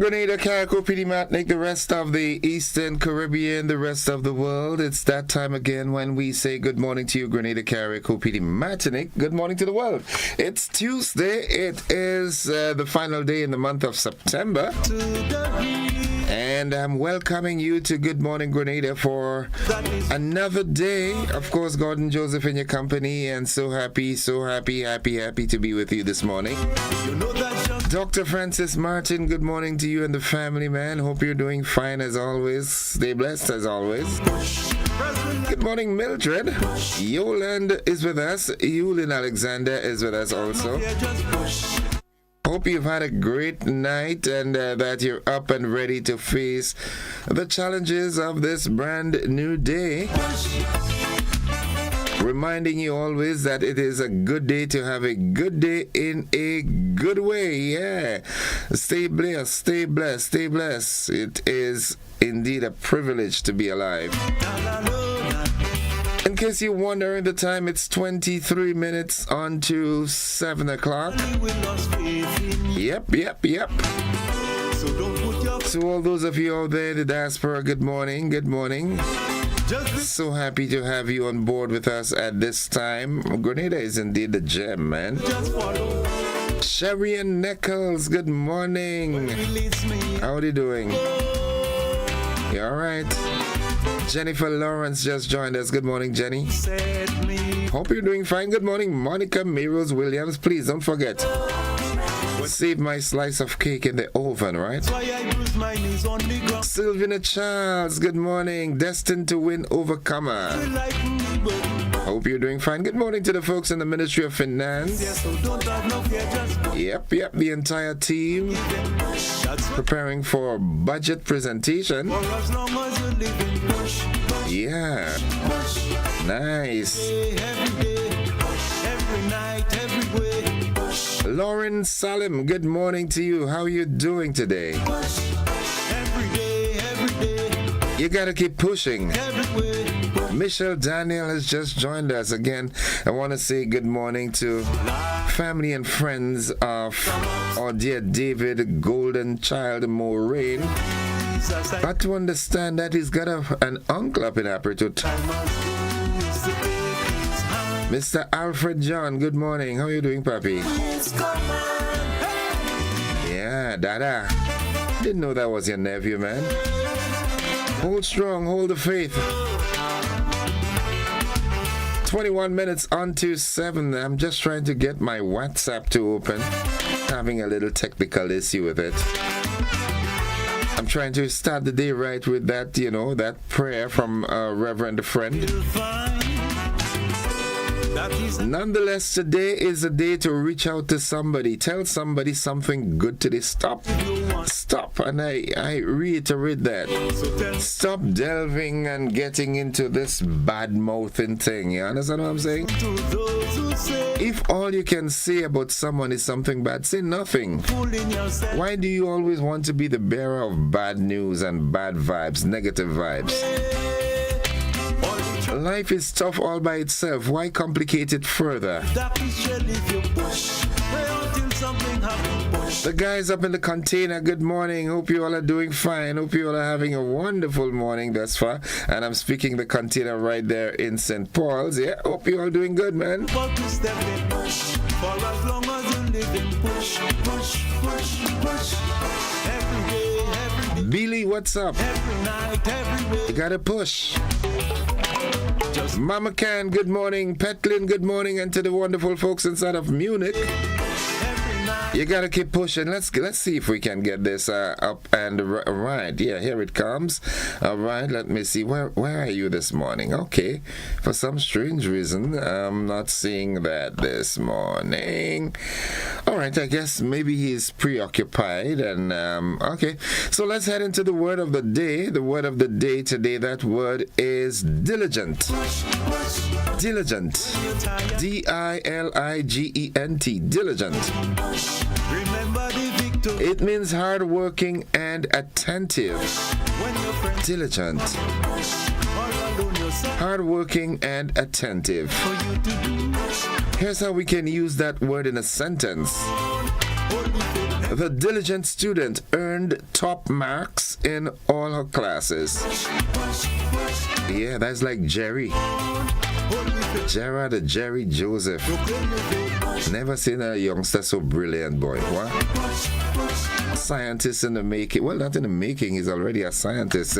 Grenada, Carriacou, Petite Martinique, the rest of the Eastern Caribbean, the rest of the world. It's that time again when we say good morning to you, Grenada, Carriacou, Petite Martinique. Good morning to the world. It's Tuesday. It is the final day in the month of September. And I'm welcoming you to Good Morning Grenada for another day. Of course, Gordon Joseph in your company, and so happy to be with you this morning. Dr. Francis Martin, good morning to you and the family, man. Hope you're doing fine as always. Stay blessed as always. Good morning, Mildred. Yoland is with us. Yulin Alexander is with us also. Hope you've had a great night and that you're up and ready to face the challenges of this brand new day. Reminding you always that it is a good day to have a good day in a good way. Yeah. Stay blessed, stay blessed, stay blessed. It is indeed a privilege to be alive. In case you're wondering the time, it's 23 minutes on to 7 o'clock. Yep. To all those of you out there in the diaspora, good morning, good morning. So happy to have you on board with us at this time. Grenada is indeed the gem, man. Sherry and Nichols, good morning. How are you doing? You all right? Jennifer Lawrence just joined us. Good morning, Jenny. Hope you're doing fine. Good morning, Monica Mayrose Williams. Please don't forget, save my slice of cake in the oven, right? Sylvina Charles, good morning. Destined to win, overcomer. Hope you're doing fine. Good morning to the folks in the Ministry of Finance. Yep, the entire team preparing for budget presentation. Yeah, nice. Lauren Salim, good morning to you. How are you doing today? You gotta keep pushing. Michelle Daniel has just joined us again. I want to say good morning to family and friends of our dear David Golden Child Moraine. But to understand that he's got an uncle up in Apretut. Mr. Alfred John, good morning. How are you doing, Papi? Yeah, Dada. Didn't know that was your nephew, man. Hold strong, hold the faith. 21 minutes on to 7. I'm just trying to get my WhatsApp to open. Having a little technical issue with it. I'm trying to start the day right with that, that prayer from a reverend friend. Nonetheless, today is a day to reach out to somebody. Tell somebody something good today. Stop. And I reiterate that. Stop delving and getting into this bad-mouthing thing. You understand what I'm saying? If all you can say about someone is something bad, say nothing. Why do you always want to be the bearer of bad news and bad vibes, negative vibes? Life is tough all by itself. Why complicate it further? The guys up in the container, good morning. Hope you all are doing fine. Hope you all are having a wonderful morning thus far. And I'm speaking the container right there in St. Paul's. Yeah, hope you all doing good, man. Billy, what's up? You gotta push. Mama Can, good morning. Petlin, good morning. And to the wonderful folks inside of Munich, you gotta keep pushing. Let's see if we can get this up and right. Yeah, here it comes. All right, let me see. Where are you this morning? Okay, for some strange reason, I'm not seeing that this morning. All right, I guess maybe he's preoccupied. And okay, so let's head into the word of the day. The word of the day today. That word is diligent. Diligent. D-I-L-I-G-E-N-T. Diligent. It means hardworking and attentive. Diligent. Hardworking and attentive. Here's how we can use that word in a sentence. The diligent student earned top marks in all her classes. Yeah, that's like Jerry. Gerard Jerry Joseph. Never seen a youngster so brilliant, boy. What? Scientist in the making. Well, not in the making. He's already a scientist.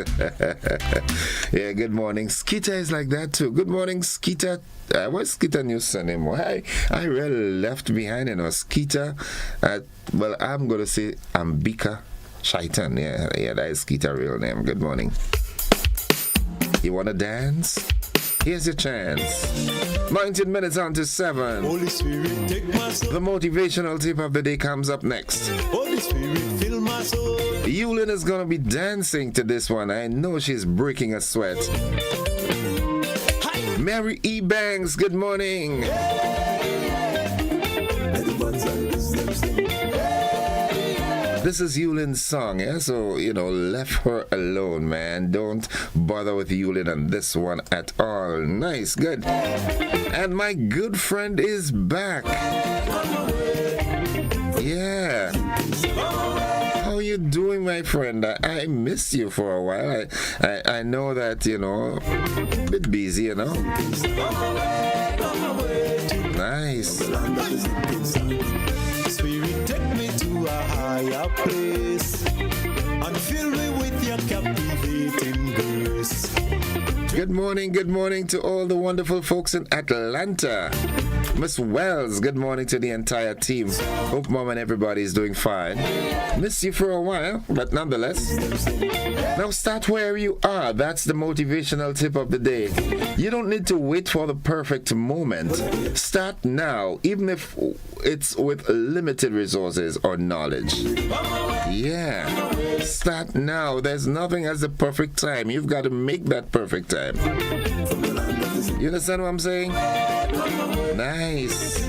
Yeah, good morning. Skeeter is like that too. Good morning, Skeeter. What's Skeeter News surname? I really left behind, Skeeter. Well, I'm going to say Ambika Shaitan. Yeah, that is Skeeter real name. Good morning. You want to dance? Here's your chance. 19 minutes on to 7. Holy Spirit, take my soul. The motivational tip of the day comes up next. Holy Spirit, fill my soul. Yulin is going to be dancing to this one. I know she's breaking a sweat. Mary E. Banks, good morning. This is Yulin's song, yeah? So, left her alone, man. Don't bother with Yulin on this one at all. Nice, good. And my good friend is back. Yeah. How you doing, my friend? I missed you for a while. I know that, a bit busy, Nice. Spirit, take me to a higher place and fill me with your captivating grace. Good morning to all the wonderful folks in Atlanta. Miss Wells, good morning to the entire team. Hope Mom and everybody is doing fine. Missed you for a while, but nonetheless. Now start where you are. That's the motivational tip of the day. You don't need to wait for the perfect moment. Start now, even if it's with limited resources or knowledge. Yeah. Start now. There's nothing as the perfect time. You've got to make that perfect time. You understand what I'm saying? Nice.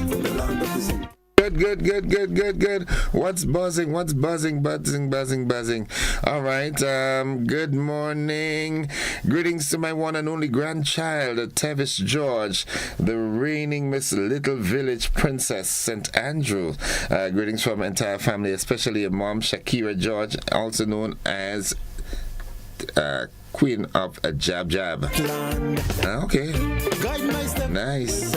Good. What's buzzing? All right. Good morning. Greetings to my one and only grandchild, Tevis George, the reigning Miss Little Village Princess, St. Andrew. Greetings from my entire family, especially your mom, Shakira George, also known as Queen of Jab Jab. Okay. Nice.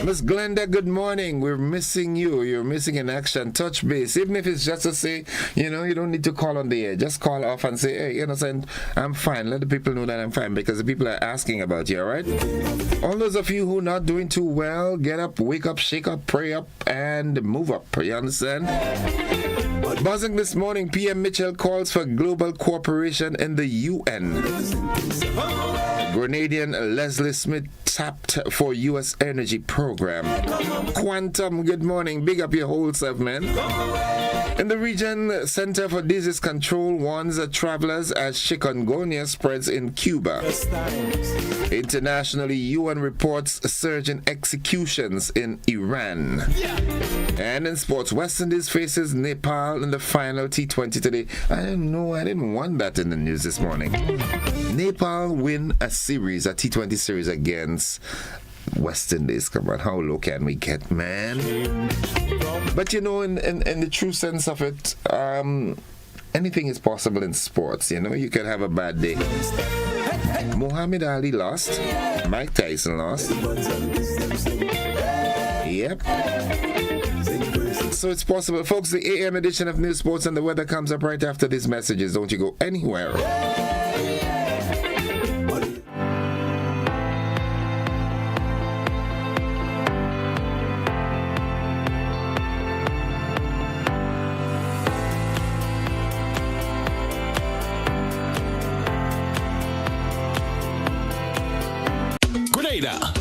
Miss Glenda, good morning. We're missing you. You're missing in action. Touch base. Even if it's just to say, you don't need to call on the air. Just call off and say, hey, I'm fine. Let the people know that I'm fine because the people are asking about you, all right? All those of you who are not doing too well, get up, wake up, shake up, pray up, and move up. You understand? Buzzing this morning, PM Mitchell calls for global cooperation in the UN. Grenadian Leslie Smith tapped for U.S. energy program. Quantum, good morning. Big up your whole self, man. In the region, Center for Disease Control warns travelers as chikungunya spreads in Cuba. Internationally, UN reports a surge in executions in Iran. And in sports, West Indies faces Nepal in the final T20 today. I didn't want that in the news this morning. Nepal win a T20 series against West Indies. Come on, how low can we get, man? But in the true sense of it, anything is possible in sports. You can have a bad day. Muhammad Ali lost. Mike Tyson lost. Yep. So it's possible. Folks, the AM edition of News, Sports and the Weather comes up right after these messages. Don't you go anywhere.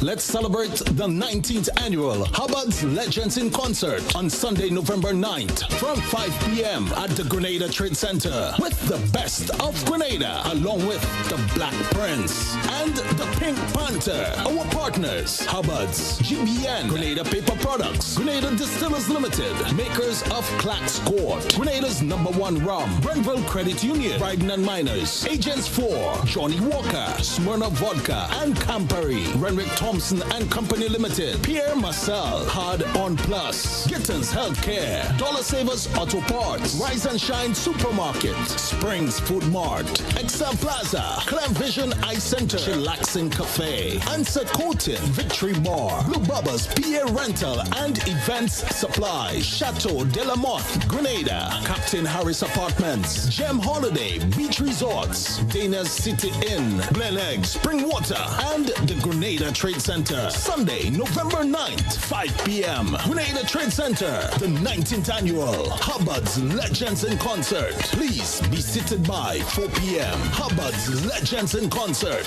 Let's celebrate the 19th annual Hubbard's Legends in Concert on Sunday, November 9th from 5 p.m. at the Grenada Trade Center with the best of Grenada along with the Black Prince and the Pink Panther. Our partners, Hubbard's, GBN, Grenada Paper Products, Grenada Distillers Limited, makers of Clacks Court, Grenada's #1 rum, Brentville Credit Union, Bryden and Miners, Agents 4, Johnny Walker, Smyrna Vodka, and Campari, Renwick Thompson and Company Limited, Pierre Marcel, Hard On Plus, Gittins Healthcare, Dollar Savers Auto Parts, Rise and Shine Supermarket, Springs Food Mart, Excel Plaza, Clear Vision Eye Center, Chillaxing Cafe, Answer Coating, Victory Bar, Blue Bubba's PA Rental and Events Supply, Chateau de la Motte, Grenada, Captain Harris Apartments, Gem Holiday, Beach Resorts, Dana's City Inn, Glen Egg, Spring Water, and the Grenada Trade Center. Sunday, November 9th, 5 p.m. Grenada Trade Center, the 19th annual Hubbard's Legends in Concert. Please be seated by 4 p.m. Hubbard's Legends in Concert.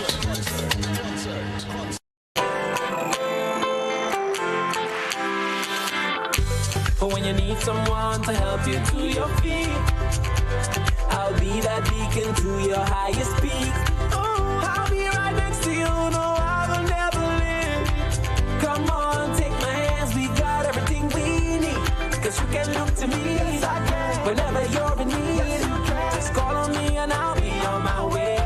For when you need someone to help you to your feet, I'll be that beacon to your highest peak. Oh, I'll be right next to you, no, I will never leave. Come on, take my hands, we got everything we need. Cause you can look to me, yes, I can. Whenever you're in need, yes, you can. Just call on me and I'll be on my way.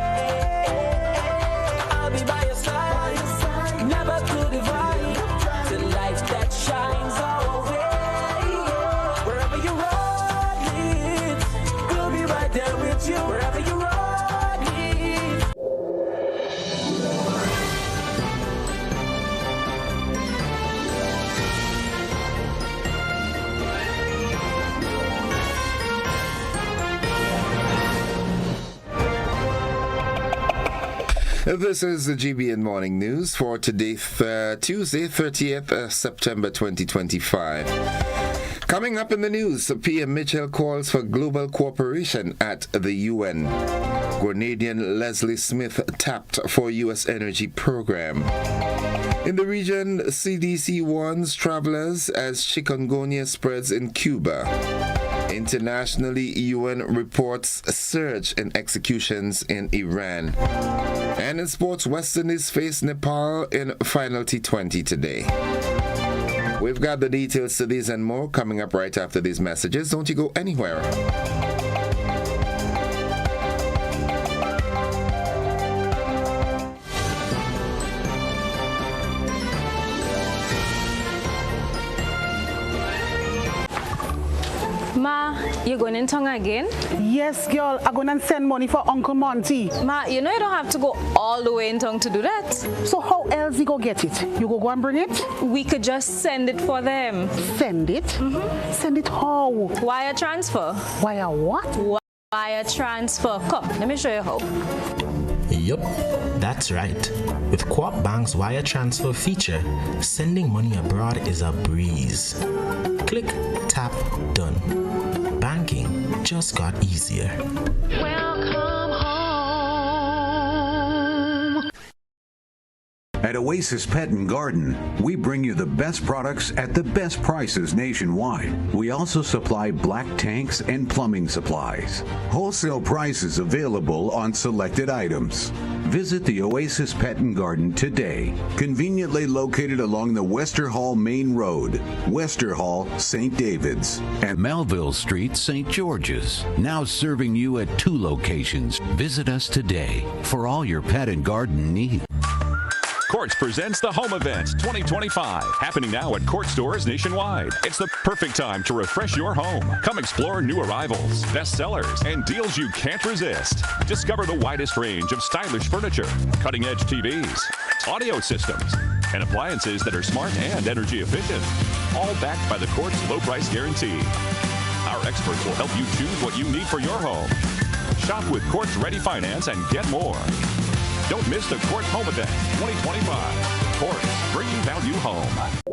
I'll be by your side, never to divide. The light that shines our way. Wherever you run it, we'll be right there with you. Wherever you run it. This is the GBN Morning News for today, Tuesday, 30th September 2025. Coming up in the news, PM Mitchell calls for global cooperation at the UN. Grenadian Leslie Smith tapped for U.S. energy program. In the region, CDC warns travelers as chikungunya spreads in Cuba. Internationally, UN reports a surge in executions in Iran. And in sports, West Indies face Nepal in final T20 today. We've got the details to these and more coming up right after these messages. Don't you go anywhere. Ma, you going in town again? Yes, girl. I'm going to send money for Uncle Monty. Ma, you know you don't have to go all the way in town to do that. So how else you go get it? You go and bring it? We could just send it for them. Send it? Send it how? Wire transfer. Wire what? Wire transfer. Come, let me show you how. Yup, that's right. With Co-op Bank's wire transfer feature, sending money abroad is a breeze. Click, tap, done. Banking just got easier. Welcome home. At Oasis Pet and Garden, we bring you the best products at the best prices nationwide. We also supply black tanks and plumbing supplies. Wholesale prices available on selected items. Visit the Oasis Pet and Garden today, conveniently located along the Wester Hall Main Road, Wester Hall, St. David's, and Melville Street, St. George's. Now serving you at 2 locations. Visit us today for all your pet and garden needs. Quartz presents the Home Event 2025, happening now at Quartz stores nationwide. It's the perfect time to refresh your home. Come explore new arrivals, bestsellers, and deals you can't resist. Discover the widest range of stylish furniture, cutting-edge TVs, audio systems, and appliances that are smart and energy efficient, all backed by the Quartz low price guarantee. Our experts will help you choose what you need for your home. Shop with Quartz Ready Finance and get more. Don't miss the Quartz Home Event 2025. Quartz, bringing value home.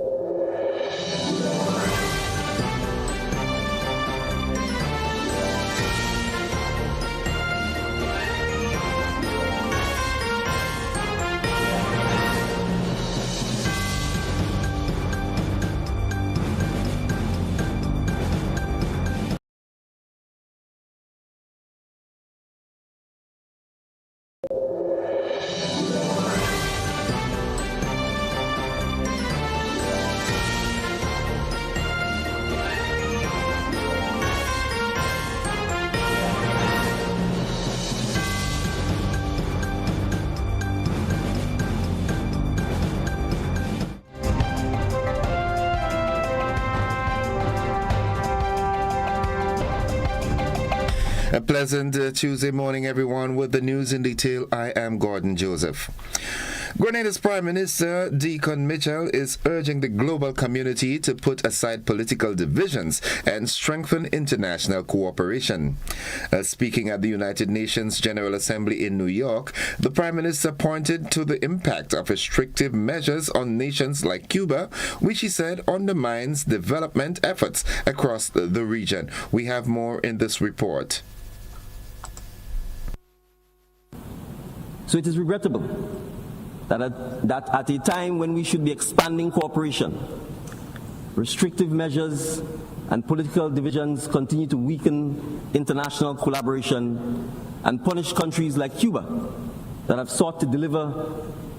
A pleasant Tuesday morning, everyone. With the news in detail, I am Gordon Joseph. Grenada's Prime Minister Deacon Mitchell is urging the global community to put aside political divisions and strengthen international cooperation. Speaking at the United Nations General Assembly in New York, the Prime Minister pointed to the impact of restrictive measures on nations like Cuba, which he said undermines development efforts across the region. We have more in this report. So it is regrettable that at a time when we should be expanding cooperation, restrictive measures and political divisions continue to weaken international collaboration and punish countries like Cuba that have sought to deliver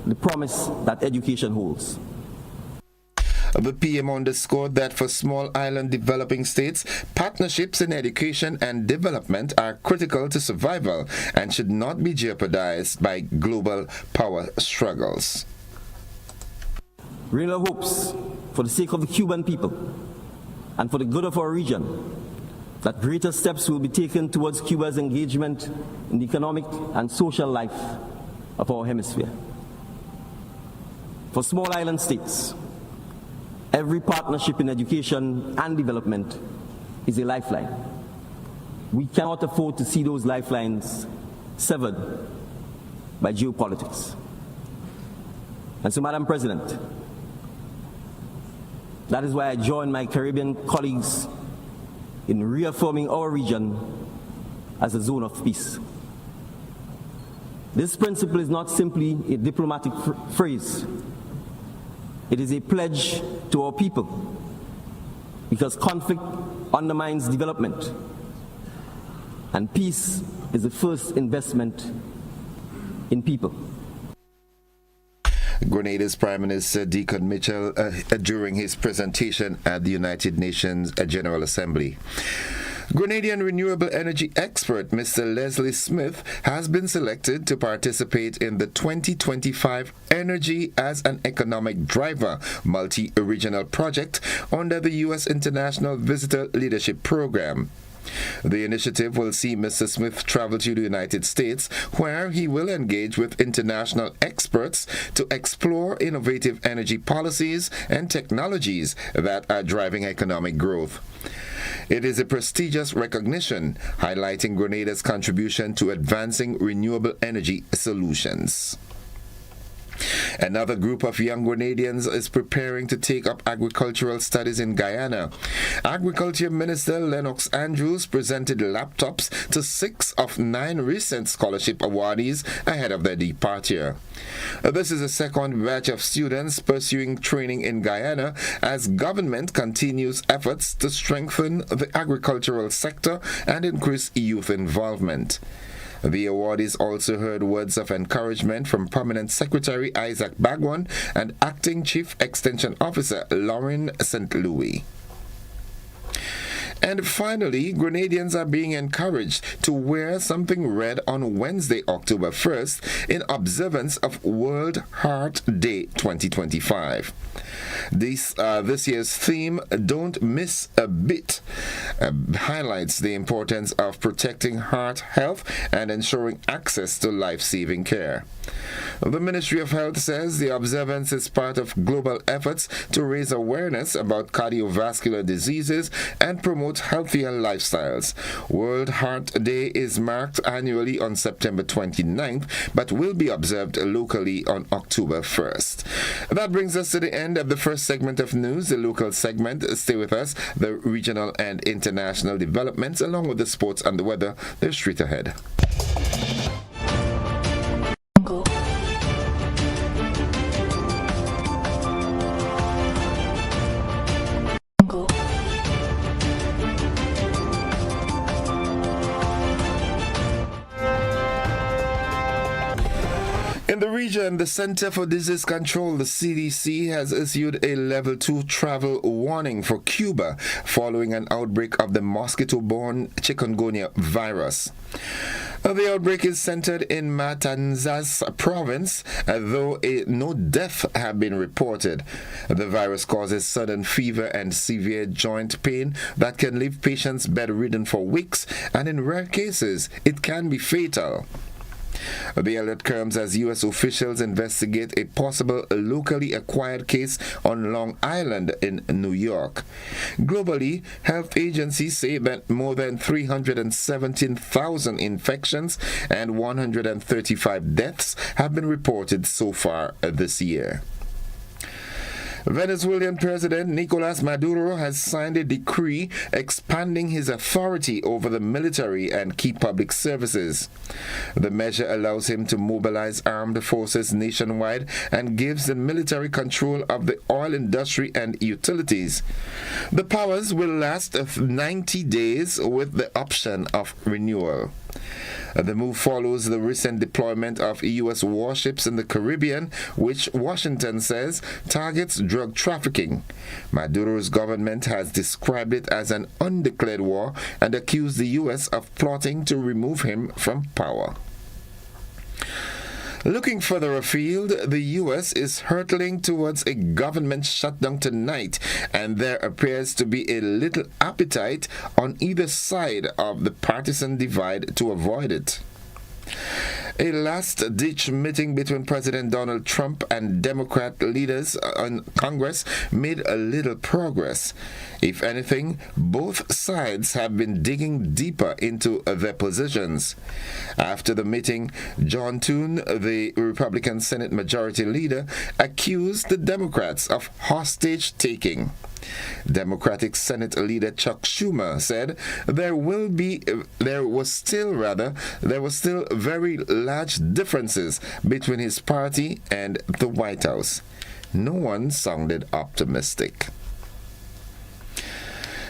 the promise that education holds. The PM underscored that for small island developing states, partnerships in education and development are critical to survival and should not be jeopardized by global power struggles. Real hopes, for the sake of the Cuban people and for the good of our region, that greater steps will be taken towards Cuba's engagement in the economic and social life of our hemisphere. For small island states, every partnership in education and development is a lifeline. We cannot afford to see those lifelines severed by geopolitics. And so, Madam President, that is why I join my Caribbean colleagues in reaffirming our region as a zone of peace. This principle is not simply a diplomatic phrase. It is a pledge to our people, because conflict undermines development, and peace is the first investment in people. Grenada's Prime Minister Deacon Mitchell during his presentation at the United Nations General Assembly. Grenadian renewable energy expert Mr. Leslie Smith has been selected to participate in the 2025 Energy as an Economic Driver multi-regional project under the U.S. International Visitor Leadership Program. The initiative will see Mr. Smith travel to the United States, where he will engage with international experts to explore innovative energy policies and technologies that are driving economic growth. It is a prestigious recognition highlighting Grenada's contribution to advancing renewable energy solutions. Another group of young Grenadians is preparing to take up agricultural studies in Guyana. Agriculture Minister Lennox Andrews presented laptops to 6 of 9 recent scholarship awardees ahead of their departure. This is the second batch of students pursuing training in Guyana as government continues efforts to strengthen the agricultural sector and increase youth involvement. The awardees also heard words of encouragement from Permanent Secretary Isaac Bagwan and Acting Chief Extension Officer Lauren St. Louis. And finally, Grenadians are being encouraged to wear something red on Wednesday, October 1st, in observance of World Heart Day 2025. This year's theme, Don't Miss a Bit, highlights the importance of protecting heart health and ensuring access to life-saving care. The Ministry of Health says the observance is part of global efforts to raise awareness about cardiovascular diseases and promote healthier lifestyles. World Heart Day is marked annually on September 29th, but will be observed locally on October 1st. That brings us to the end of the first segment of news, the local segment. Stay with us. The regional and international developments, along with the sports and the weather, they're straight ahead. In the region, the Center for Disease Control, the CDC, has issued a level 2 travel warning for Cuba following an outbreak of the mosquito-borne chikungunya virus. The outbreak is centered in Matanzas province, though no deaths have been reported. The virus causes sudden fever and severe joint pain that can leave patients bedridden for weeks, and in rare cases, it can be fatal. The alert comes as U.S. officials investigate a possible locally acquired case on Long Island in New York. Globally, health agencies say that more than 317,000 infections and 135 deaths have been reported so far this year. Venezuelan President Nicolas Maduro has signed a decree expanding his authority over the military and key public services. The measure allows him to mobilize armed forces nationwide and gives the military control of the oil industry and utilities. The powers will last 90 days with the option of renewal. The move follows the recent deployment of U.S. warships in the Caribbean, which Washington says targets drug trafficking. Maduro's government has described it as an undeclared war and accused the U.S. of plotting to remove him from power. Looking further afield, the U.S. is hurtling towards a government shutdown tonight, and there appears to be a little appetite on either side of the partisan divide to avoid it. A last-ditch meeting between President Donald Trump and Democrat leaders in Congress made a little progress. If anything, both sides have been digging deeper into their positions. After the meeting, John Thune, the Republican Senate Majority Leader, accused the Democrats of hostage-taking. Democratic Senate Leader Chuck Schumer said there was still very large differences between his party and the White House. No one sounded optimistic.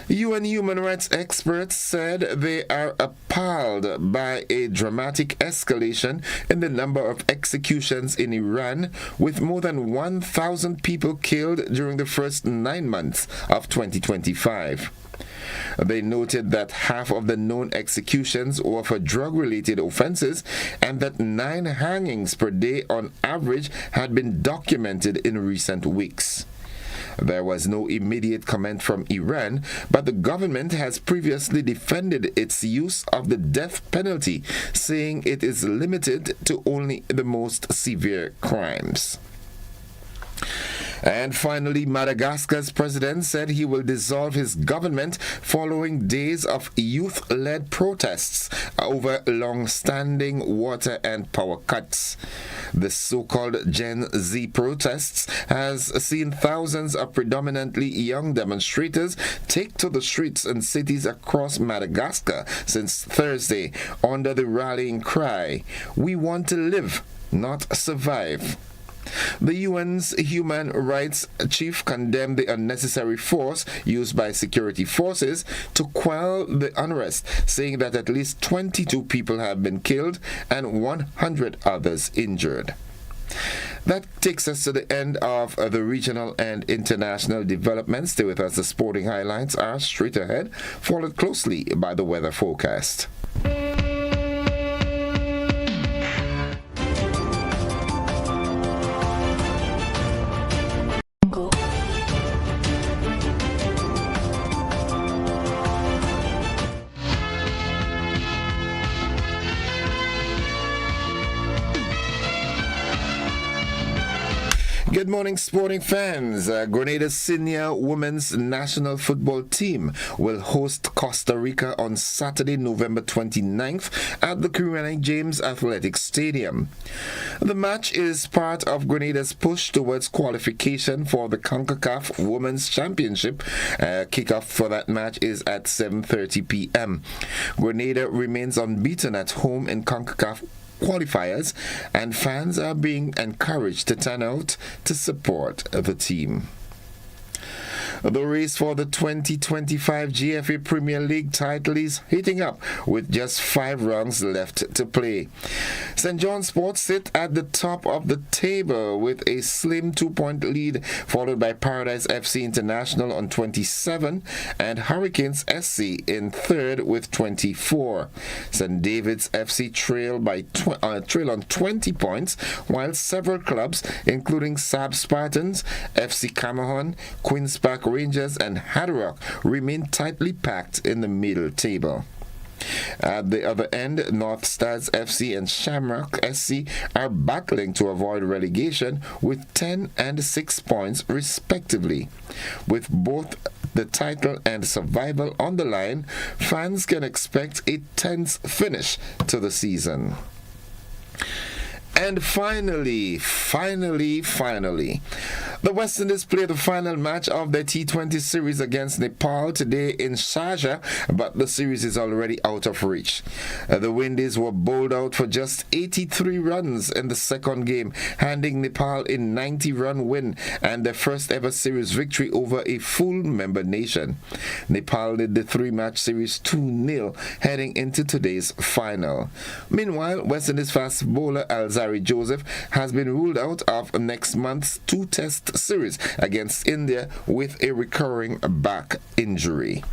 UN human rights experts said they are appalled by a dramatic escalation in the number of executions in Iran, with more than 1,000 people killed during the first 9 months of 2025. They noted that half of the known executions were for drug-related offenses and that 9 hangings per day on average had been documented in recent weeks. There was no immediate comment from Iran, but the government has previously defended its use of the death penalty, saying it is limited to only the most severe crimes. And finally, Madagascar's president said he will dissolve his government following days of youth-led protests over long-standing water and power cuts. The so-called Gen Z protests has seen thousands of predominantly young demonstrators take to the streets in cities across Madagascar since Thursday under the rallying cry, "We want to live, not survive." The UN's human rights chief condemned the unnecessary force used by security forces to quell the unrest, saying that at least 22 people have been killed and 100 others injured. That takes us to the end of the regional and international developments. Stay with us. The sporting highlights are straight ahead, followed closely by the weather forecast. Good morning, sporting fans. Grenada's senior women's national football team will host Costa Rica on Saturday, November 29th at the King James Athletic Stadium. The match is part of Grenada's push towards qualification for the CONCACAF Women's Championship. Kickoff for that match is at 7:30 p.m. Grenada remains unbeaten at home in CONCACAF qualifiers, and fans are being encouraged to turn out to support the team. The race for the 2025 GFA Premier League title is heating up with just 5 rounds left to play. St. John's Sports sit at the top of the table with a slim 2-point lead, followed by Paradise FC International on 27 and Hurricanes SC in third with 24. St. David's FC trail on 20 points, while several clubs, including Sab Spartans, FC Cameron, Queen's Park Rangers, and Hadrock, remain tightly packed in the middle table. At the other end, North Stars FC and Shamrock SC are battling to avoid relegation with 10 and 6 points respectively. With both the title and survival on the line, fans can expect a tense finish to the season. And finally, the West Indies play the final match of the T20 series against Nepal today in Sharjah, but the series is already out of reach. The Windies were bowled out for just 83 runs in the second game, handing Nepal a 90-run win and their first ever series victory over a full member nation. Nepal led the 3-match series 2-0 heading into today's final. Meanwhile, West Indies fast bowler Alzari Joseph has been ruled out of next month's 2-test series against India with a recurring back injury.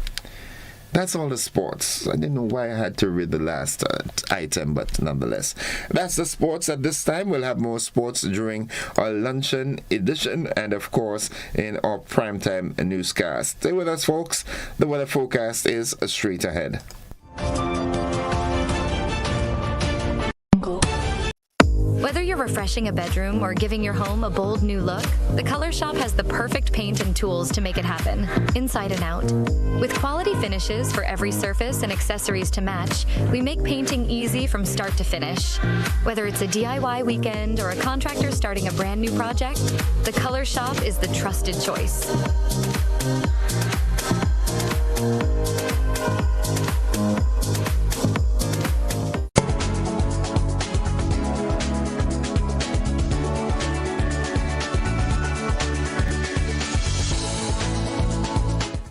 That's all the sports. I didn't know why I had to read the last item, but nonetheless. That's the sports at this time. We'll have more sports during our luncheon edition and, of course, in our primetime newscast. Stay with us, folks. The weather forecast is straight ahead. Whether you're refreshing a bedroom or giving your home a bold new look, the Color Shop has the perfect paint and tools to make it happen, inside and out. With quality finishes for every surface and accessories to match, we make painting easy from start to finish. Whether it's a DIY weekend or a contractor starting a brand new project, the Color Shop is the trusted choice.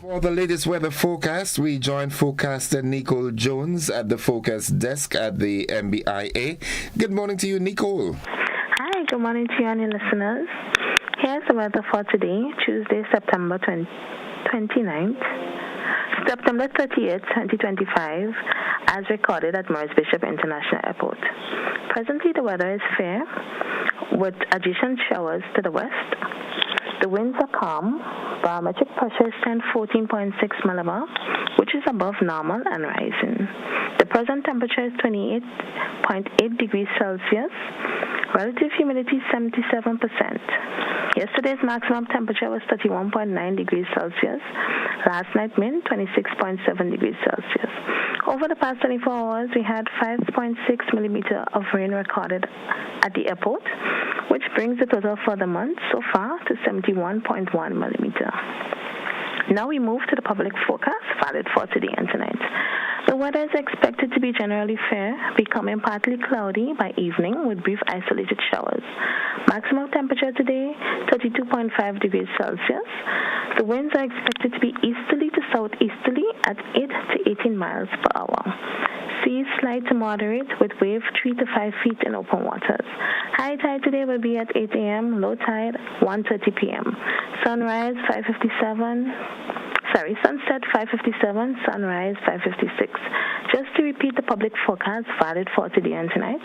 For the latest weather forecast, we join forecaster Nicole Jones at the forecast desk at the MBIA. Good morning to you, Nicole. Hi, good morning to you and your listeners. Here's the weather for today, Tuesday, September 29th. September 30th, 2025, as recorded at Maurice Bishop International Airport. Presently, the weather is fair, with adjacent showers to the west. The winds are calm. Barometric pressure is 14.6 millibar, which is above normal and rising. The present temperature is 28.8 degrees Celsius. Relative humidity 77%. Yesterday's maximum temperature was 31.9 degrees Celsius. Last night, min 26.7 degrees Celsius. Over the past 24 hours, we had 5.6 millimeter of rain recorded at the airport, which brings the total for the month so far to 71.1 millimeter. Now we move to the public forecast valid for today and tonight. The weather is expected to be generally fair, becoming partly cloudy by evening with brief isolated showers. Maximum temperature today, 32.5 degrees Celsius. The winds are expected to be easterly to southeasterly at 8 to 18 miles per hour. Seas slight to moderate with wave 3 to 5 feet in open waters. High tide today will be at 8 a.m., low tide 1:30 p.m. Sunset 5:57, sunrise 5:56. Just to repeat the public forecast valid for today and tonight.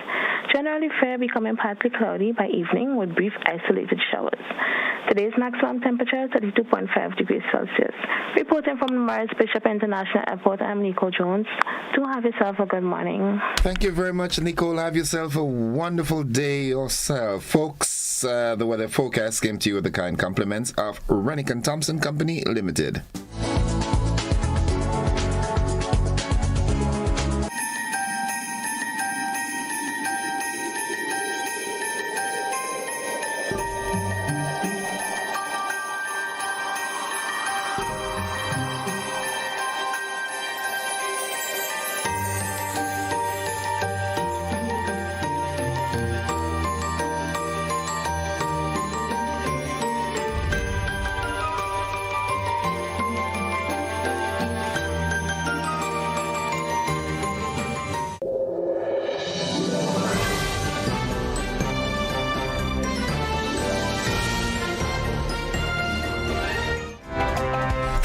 Generally fair, becoming partly cloudy by evening with brief isolated showers. Today's maximum temperature 32.5 degrees Celsius. Reporting from the Maurice Bishop International Airport, I'm Nicole Jones. Do have yourself a good morning. Thank you very much, Nicole. Have yourself a wonderful day yourself. Folks, the weather forecast came to you with the kind compliments of Rennick & Thompson Company Limited.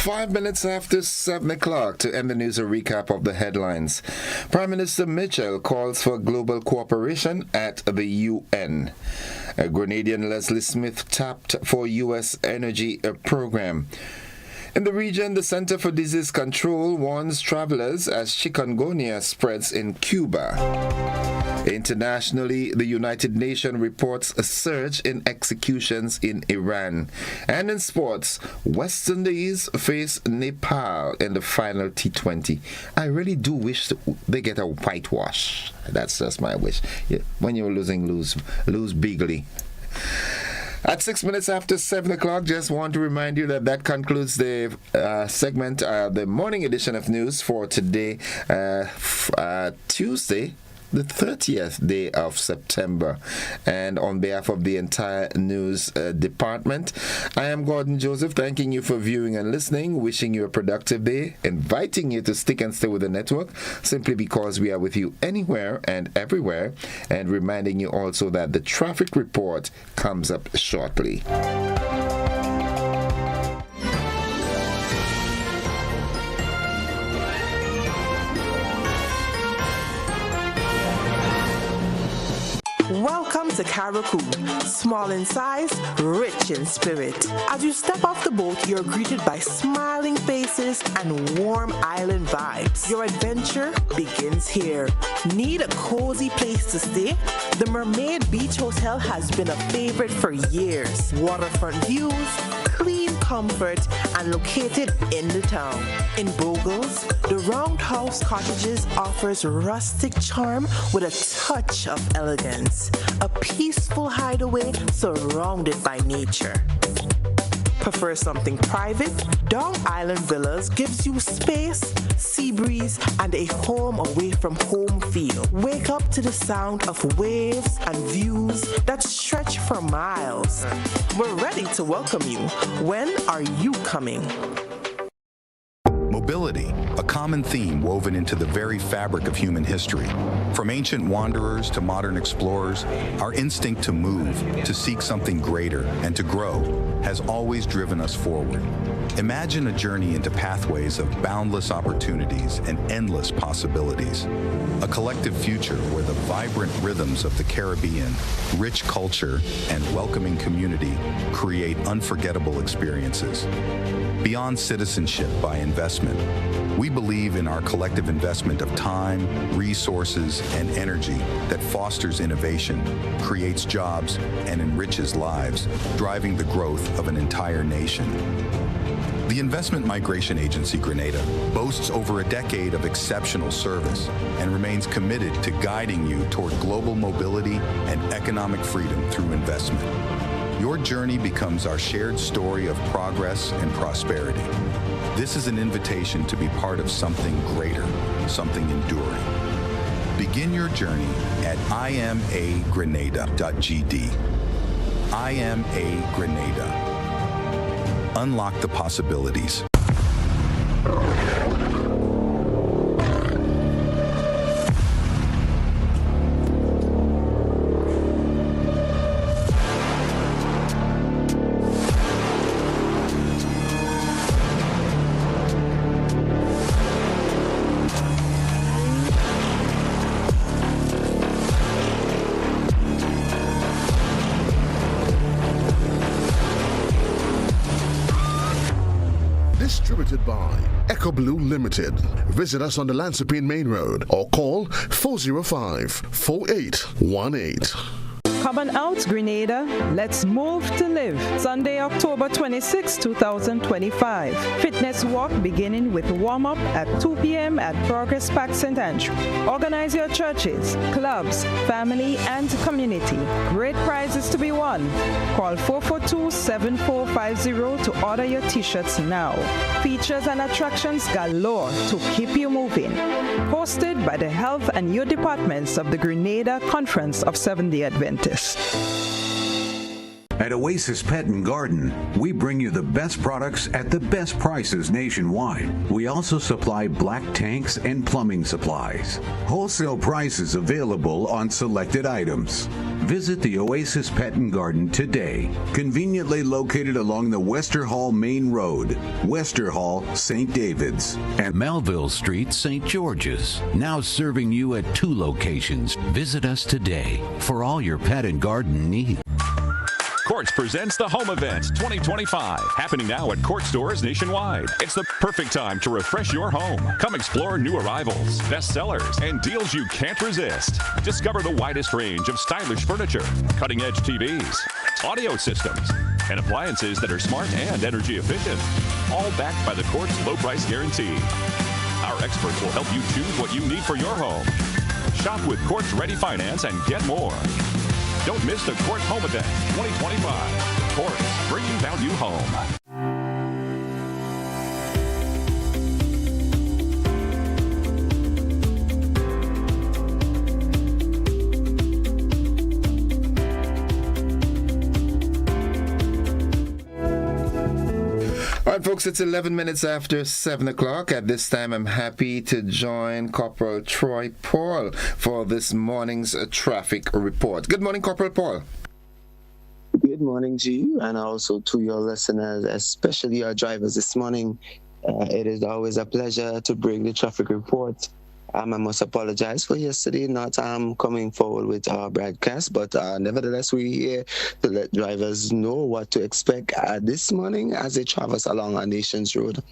5 minutes after 7 o'clock to end the news, a recap of the headlines. Prime Minister Mitchell calls for global cooperation at the UN. A Grenadian Leslie Smith tapped for U.S. energy program. In the region, the Center for Disease Control warns travelers as chikungunya spreads in Cuba. Internationally, the United Nations reports a surge in executions in Iran. And in sports, West Indies face Nepal in the final T20. I really do wish they get a whitewash. That's just my wish. Yeah, when you're losing, lose bigly. At 6 minutes after 7 o'clock, just want to remind you that concludes the segment, the morning edition of news for today, Tuesday, the 30th day of September. And on behalf of the entire news department, I am Gordon Joseph, thanking you for viewing and listening, wishing you a productive day, inviting you to stick and stay with the network, simply because we are with you anywhere and everywhere, and reminding you also that the traffic report comes up shortly. Welcome to Caracou, small in size, rich in spirit. As you step off the boat, you're greeted by smiling faces and warm island vibes. Your adventure begins here. Need a cozy place to stay? The Mermaid Beach Hotel has been a favorite for years. Waterfront views, clean comfort, and located in the town. In Bogles, the Roundhouse Cottages offers rustic charm with a touch of elegance. A peaceful hideaway surrounded by nature. Prefer something private? Dong Island Villas gives you space, sea breeze, and a home away from home feel. Wake up to the sound of waves and views that stretch for miles. We're ready to welcome you. When are you coming? Mobility, a common theme woven into the very fabric of human history. From ancient wanderers to modern explorers, our instinct to move, to seek something greater, and to grow has always driven us forward. Imagine a journey into pathways of boundless opportunities and endless possibilities. A collective future where the vibrant rhythms of the Caribbean, rich culture, and welcoming community create unforgettable experiences. Beyond citizenship by investment, we believe in our collective investment of time, resources, and energy that fosters innovation, creates jobs, and enriches lives, driving the growth of an entire nation. The Investment Migration Agency Grenada boasts over a decade of exceptional service and remains committed to guiding you toward global mobility and economic freedom through investment. Your journey becomes our shared story of progress and prosperity. This is an invitation to be part of something greater, something enduring. Begin your journey at imagrenada.gd. IMA Grenada. Unlock the possibilities. Distributed by Echo Blue Limited. Visit us on the Lansopine Main Road or call 405-4818. Come on out, Grenada. Let's move to live. Sunday, October 26, 2025. Fitness walk beginning with warm-up at 2 p.m. at Progress Park St. Andrew. Organize your churches, clubs, family, and community. Great prizes to be won. Call 442-7450 to order your t-shirts now. Features and attractions galore to keep you moving. Hosted by the Health and Youth Departments of the Grenada Conference of Seventh-day Adventists. At Oasis Pet and Garden, we bring you the best products at the best prices nationwide. We also supply black tanks and plumbing supplies. Wholesale prices available on selected items. Visit the Oasis Pet and Garden today. Conveniently located along the Wester Hall Main Road, Wester Hall, St. David's. And Melville Street, St. George's. Now serving you at 2 locations. Visit us today for all your pet and garden needs. Quartz presents the Home Event 2025, happening now at Quartz stores nationwide. It's the perfect time to refresh your home. Come explore new arrivals, bestsellers, and deals you can't resist. Discover the widest range of stylish furniture, cutting-edge TVs, audio systems, and appliances that are smart and energy efficient, all backed by the Quartz low price guarantee. Our experts will help you choose what you need for your home. Shop with Quartz Ready Finance and get more. Don't miss the Quartz Home Event 2025. Quartz, bringing value home. All right, folks, it's 11 minutes after 7 o'clock. At this time, I'm happy to join Corporal Troy Paul for this morning's traffic report. Good morning, Corporal Paul. Good morning to you and also to your listeners, especially our drivers this morning. It is always a pleasure to bring the traffic report. I must apologize for yesterday not coming forward with our broadcast, but nevertheless, we're here to let drivers know what to expect this morning as they traverse along our nation's road.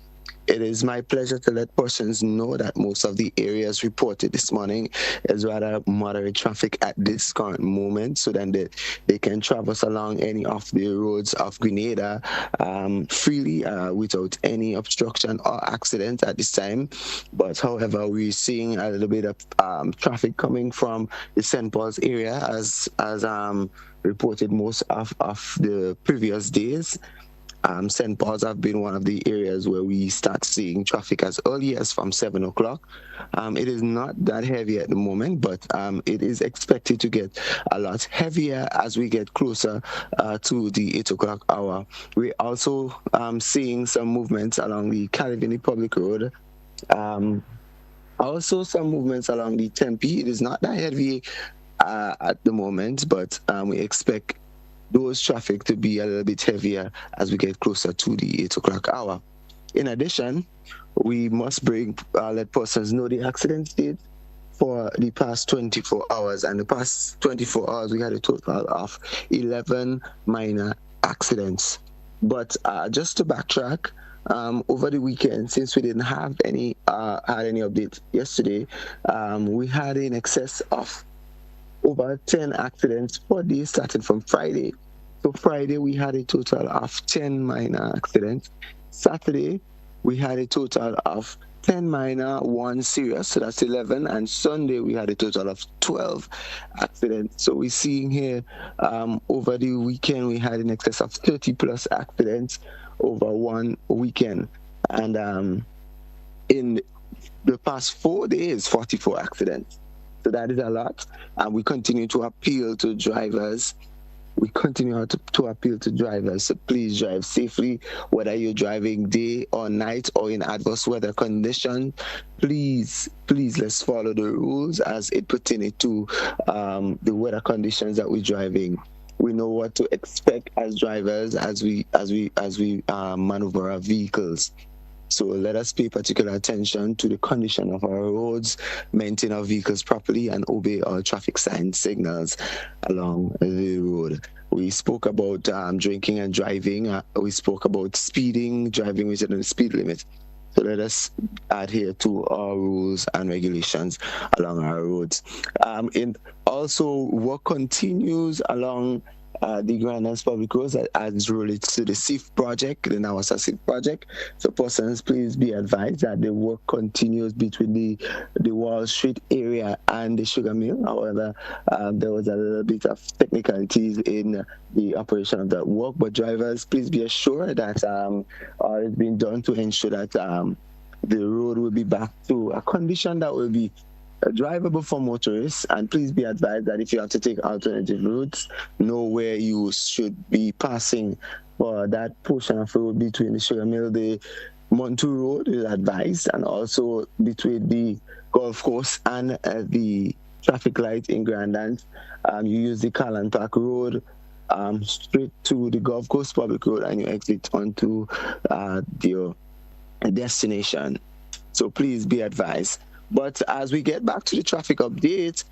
It is my pleasure to let persons know that most of the areas reported this morning is rather moderate traffic at this current moment, so then they can traverse along any of the roads of Grenada freely without any obstruction or accident at this time. But however, we're seeing a little bit of traffic coming from the St. Paul's area as reported most of the previous days. St. Paul's have been one of the areas where we start seeing traffic as early as from 7 o'clock. It is not that heavy at the moment, but it is expected to get a lot heavier as we get closer to the 8 o'clock hour. We're also seeing some movements along the Calvin Public Road. Also some movements along the Tempe. It is not that heavy at the moment, but we expect those traffic to be a little bit heavier as we get closer to the 8 o'clock hour. In addition, we must let persons know the accident date for the past 24 hours. And the past 24 hours, we had a total of 11 minor accidents. But just to backtrack, over the weekend, since we didn't have any updates yesterday, we had in excess of over 10 accidents per day starting from Friday. So Friday we had a total of 10 minor accidents. Saturday we had a total of 10 minor, 1 serious, so that's 11. And Sunday we had a total of 12 accidents. So we're seeing here over the weekend we had in excess of 30 plus accidents over one weekend. And in the past 4 days, 44 accidents. So that is a lot, and we continue to appeal to drivers. So please drive safely, whether you're driving day or night or in adverse weather conditions. Please, let's follow the rules as it pertains to the weather conditions that we're driving. We know what to expect as drivers as we maneuver our vehicles. So let us pay particular attention to the condition of our roads, maintain our vehicles properly, and obey our traffic sign signals along the road. We spoke about drinking and driving. We spoke about speeding, driving within the speed limit. So let us adhere to our rules and regulations along our roads. And also, work continues along the Grenada's public roads as relates to the SIF project, the Nawasa SIF project. So persons, please be advised that the work continues between the Wall Street area and the sugar mill. However, there was a little bit of technicalities in the operation of that work, but drivers, please be assured that all is being done to ensure that the road will be back to a condition that will be drivable for motorists. And please be advised that if you have to take alternative routes, know where you should be passing for that portion of road between the sugar mill, the Montu Road is advised, and also between the golf course and the traffic light in Grandland, you use the Callan Park Road straight to the Gulf Coast Public Road, and you exit onto your destination. So please be advised. But as we get back to the traffic update,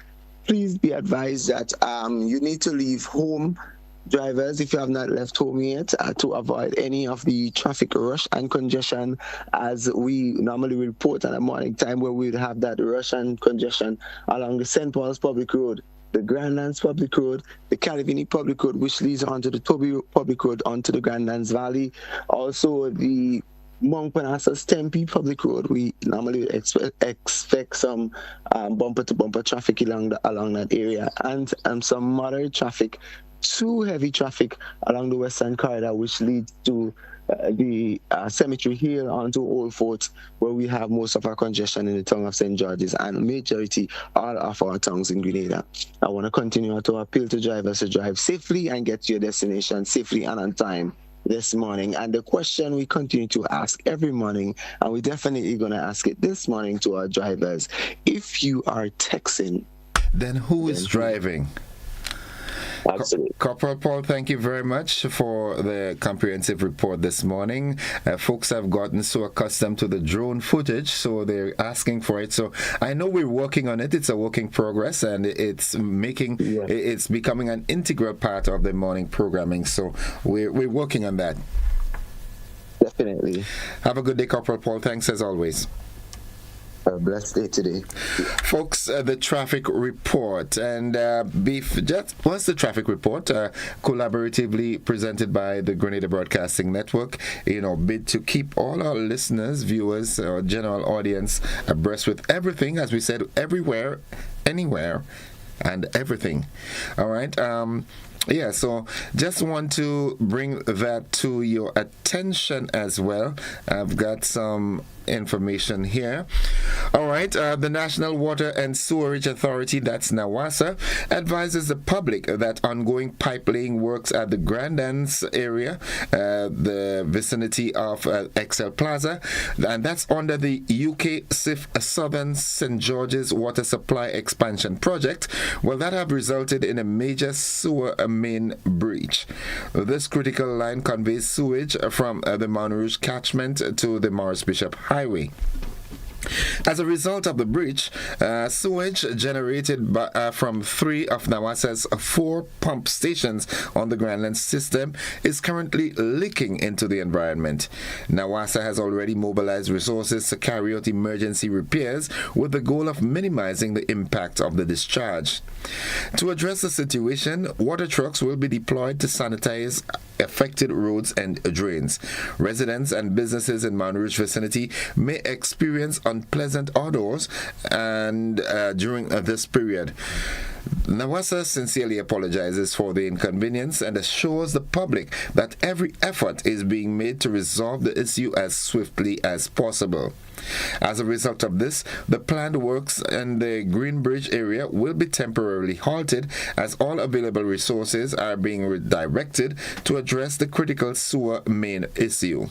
please be advised that you need to leave home, drivers, if you have not left home yet, to avoid any of the traffic rush and congestion, as we normally report at a morning time where we would have that rush and congestion along the St. Paul's Public Road, the Grandlands Public Road, the Calivini Public Road, which leads onto the Toby Public Road onto the Grandlands Valley, also the Mount Parnassus Tempe Public Road. We normally expect some bumper-to-bumper traffic along that area, and some moderate traffic to heavy traffic along the Western Corridor, which leads to the Cemetery Hill onto Old Fort, where we have most of our congestion in the town of St. George's and majority all of our towns in Grenada. I want to continue to appeal to drivers to drive safely and get to your destination safely and on time this morning. And the question we continue to ask every morning, and we're definitely going to ask it this morning to our drivers: if you are texting, then who is driving? Absolutely. Corporal Paul, thank you very much for the comprehensive report this morning. Folks have gotten so accustomed to the drone footage, so they're asking for it. So I know we're working on it. It's a work in progress, and it's becoming an integral part of the morning programming. So we're working on that. Definitely. Have a good day, Corporal Paul. Thanks as always. A blessed day today. Folks, the traffic report. And what's the traffic report? Collaboratively presented by the Grenada Broadcasting Network, bid to keep all our listeners, viewers, our general audience abreast with everything, as we said, everywhere, anywhere, and everything. All right. So just want to bring that to your attention as well. I've got some information here. All right, the National Water and Sewerage Authority, that's NAWASA, advises the public that ongoing pipe laying works at the Grandlands area, the vicinity of Excel Plaza, and that's under the UK SIF Southern St. George's Water Supply Expansion Project, that have resulted in a major sewer main breach. This critical line conveys sewage from the Mount Rouge catchment to the Morris Bishop Highway. As a result of the breach, sewage generated from 3 of NAWASA's 4 pump stations on the Grandlands system is currently leaking into the environment. NAWASA has already mobilized resources to carry out emergency repairs with the goal of minimizing the impact of the discharge. To address the situation, water trucks will be deployed to sanitize affected roads and drains. Residents and businesses in Mount Rouge vicinity may experience unpleasant odors and during this period. NAWASA sincerely apologizes for the inconvenience and assures the public that every effort is being made to resolve the issue as swiftly as possible. As a result of this, the planned works in the Green Bridge area will be temporarily halted as all available resources are being redirected to address the critical sewer main issue.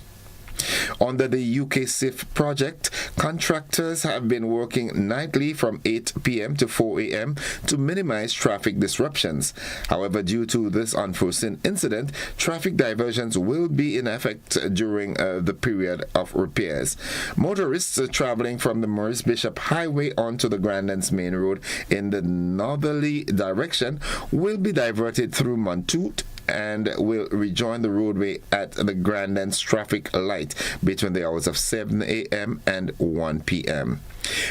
Under the UK SIF project, contractors have been working nightly from 8 p.m. to 4 a.m. to minimize traffic disruptions. However, due to this unforeseen incident, traffic diversions will be in effect during the period of repairs. Motorists traveling from the Morris Bishop Highway onto the Grandlands Main Road in the northerly direction will be diverted through Montoute and will rejoin the roadway at the Grandlands traffic light between the hours of 7 a.m. and 1 p.m.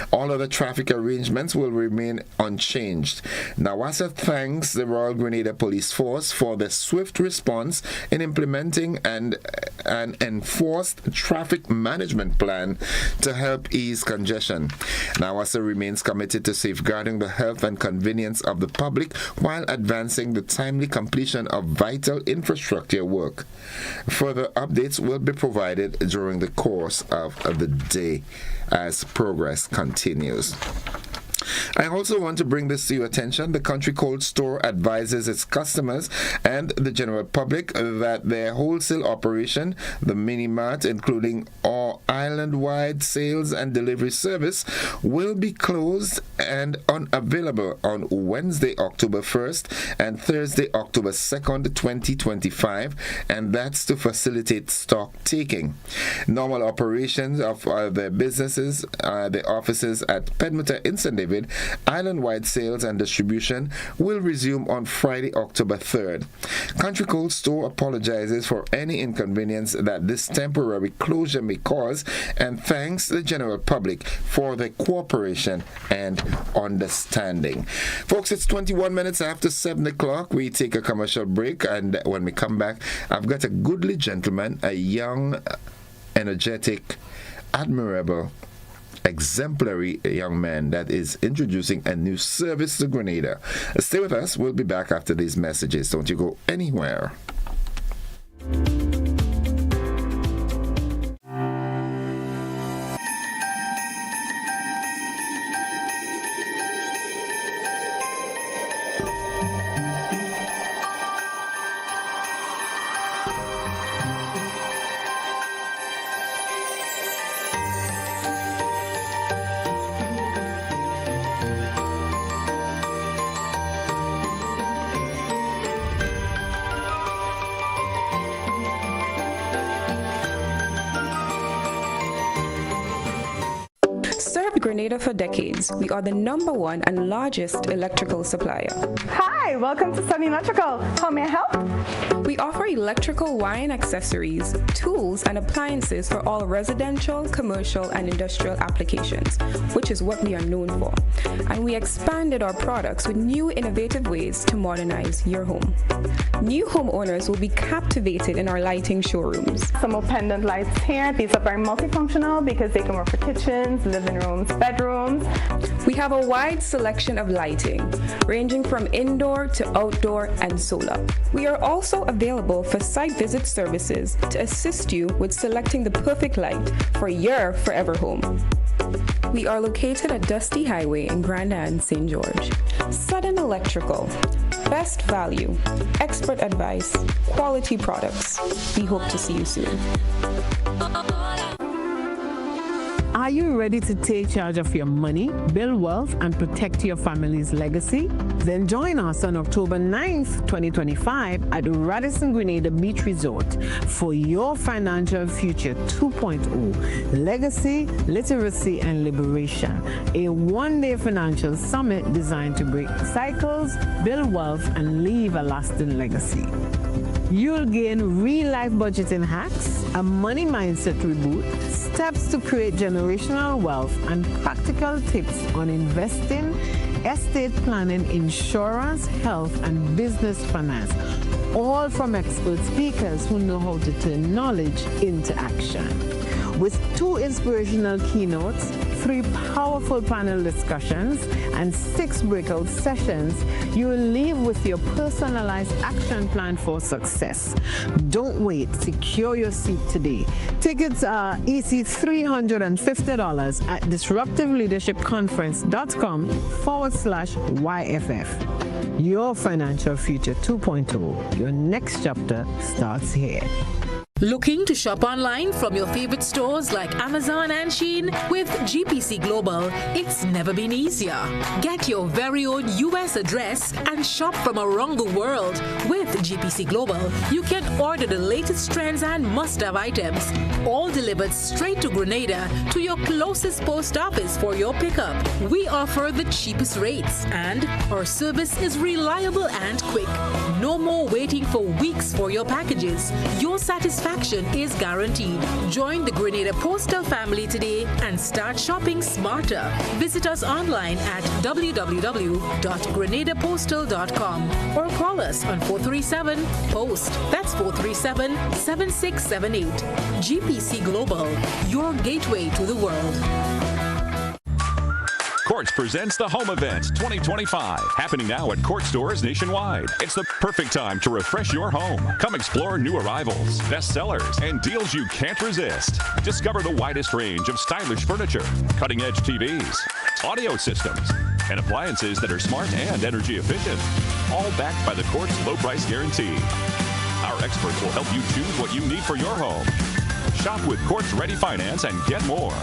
All other traffic arrangements will remain unchanged. NAWASA thanks the Royal Grenada Police Force for the swift response in implementing an enforced traffic management plan to help ease congestion. NAWASA remains committed to safeguarding the health and convenience of the public while advancing the timely completion of vital infrastructure work. Further updates will be provided during the course of the day as progress continues. I also want to bring this to your attention. The Country Cold Store advises its customers and the general public that their wholesale operation, the mini mart, including all island-wide sales and delivery service will be closed and unavailable on Wednesday, October 1st and Thursday, October 2nd, 2025, and that's to facilitate stock taking. Normal operations of the businesses, the offices at Pedmota in St. David, island-wide sales and distribution will resume on Friday, October 3rd. Country Cold Store apologizes for any inconvenience that this temporary closure may cause and thanks the general public for their cooperation and understanding. Folks, it's 21 minutes after 7 o'clock. We take a commercial break, and when we come back, I've got a goodly gentleman, a young, energetic, admirable, exemplary young man that is introducing a new service to Grenada. Stay with us. We'll be back after these messages. Don't you go anywhere. Grenada for decades. We are the #1 and largest electrical supplier. Hi, welcome to Sunny Electrical. How may I help? We offer electrical wire and accessories, tools, and appliances for all residential, commercial, and industrial applications, which is what we are known for. And we expanded our products with new innovative ways to modernize your home. New homeowners will be captivated in our lighting showrooms. Some more pendant lights here. These are very multifunctional because they can work for kitchens, living rooms, bedrooms. We have a wide selection of lighting, ranging from indoor to outdoor and solar. We are also available for site visit services to assist you with selecting the perfect light for your forever home. We are located at Dusty Highway in Grenada, St. George. Sudden Electrical. Best value, expert advice, quality products. We hope to see you soon. Are you ready to take charge of your money, build wealth, and protect your family's legacy? Then join us on October 9th, 2025 at Radisson Grenada Beach Resort for your Financial Future 2.0, Legacy, Literacy, and Liberation, a one-day financial summit designed to break cycles, build wealth, and leave a lasting legacy. You'll gain real-life budgeting hacks, a money mindset reboot, steps to create generational wealth, and practical tips on investing, estate planning, insurance, health, and business finance, all from expert speakers who know how to turn knowledge into action. With 2 inspirational keynotes, 3 powerful panel discussions, and 6 breakout sessions, you will leave with your personalized action plan for success. Don't wait. Secure your seat today. Tickets are EC $350 at disruptiveleadershipconference.com/YFF. Your Financial Future 2.0. Your next chapter starts here. Looking to shop online from your favorite stores like Amazon and Shein? With GPC Global, it's never been easier. Get your very own US address and shop from around the world. With GPC Global, you can order the latest trends and must-have items, all delivered straight to Grenada to your closest post office for your pickup. We offer the cheapest rates, and our service is reliable and quick. No more waiting for weeks for your packages. Your satisfaction is guaranteed. Join the Grenada Postal family today and start shopping smarter. Visit us online at www.grenadapostal.com or call us on 437-POST. That's 437-7678. GPC Global, your gateway to the world. Quartz presents the Home Event 2025, happening now at Quartz stores nationwide. It's the perfect time to refresh your home. Come explore new arrivals, bestsellers, and deals you can't resist. Discover the widest range of stylish furniture, cutting-edge TVs, audio systems, and appliances that are smart and energy efficient, all backed by the Quartz low price guarantee. Our experts will help you choose what you need for your home. Shop with Quartz Ready Finance and get more.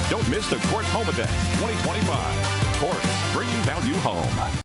Don't miss the Quartz Home Event 2025. Quartz, bringing value home.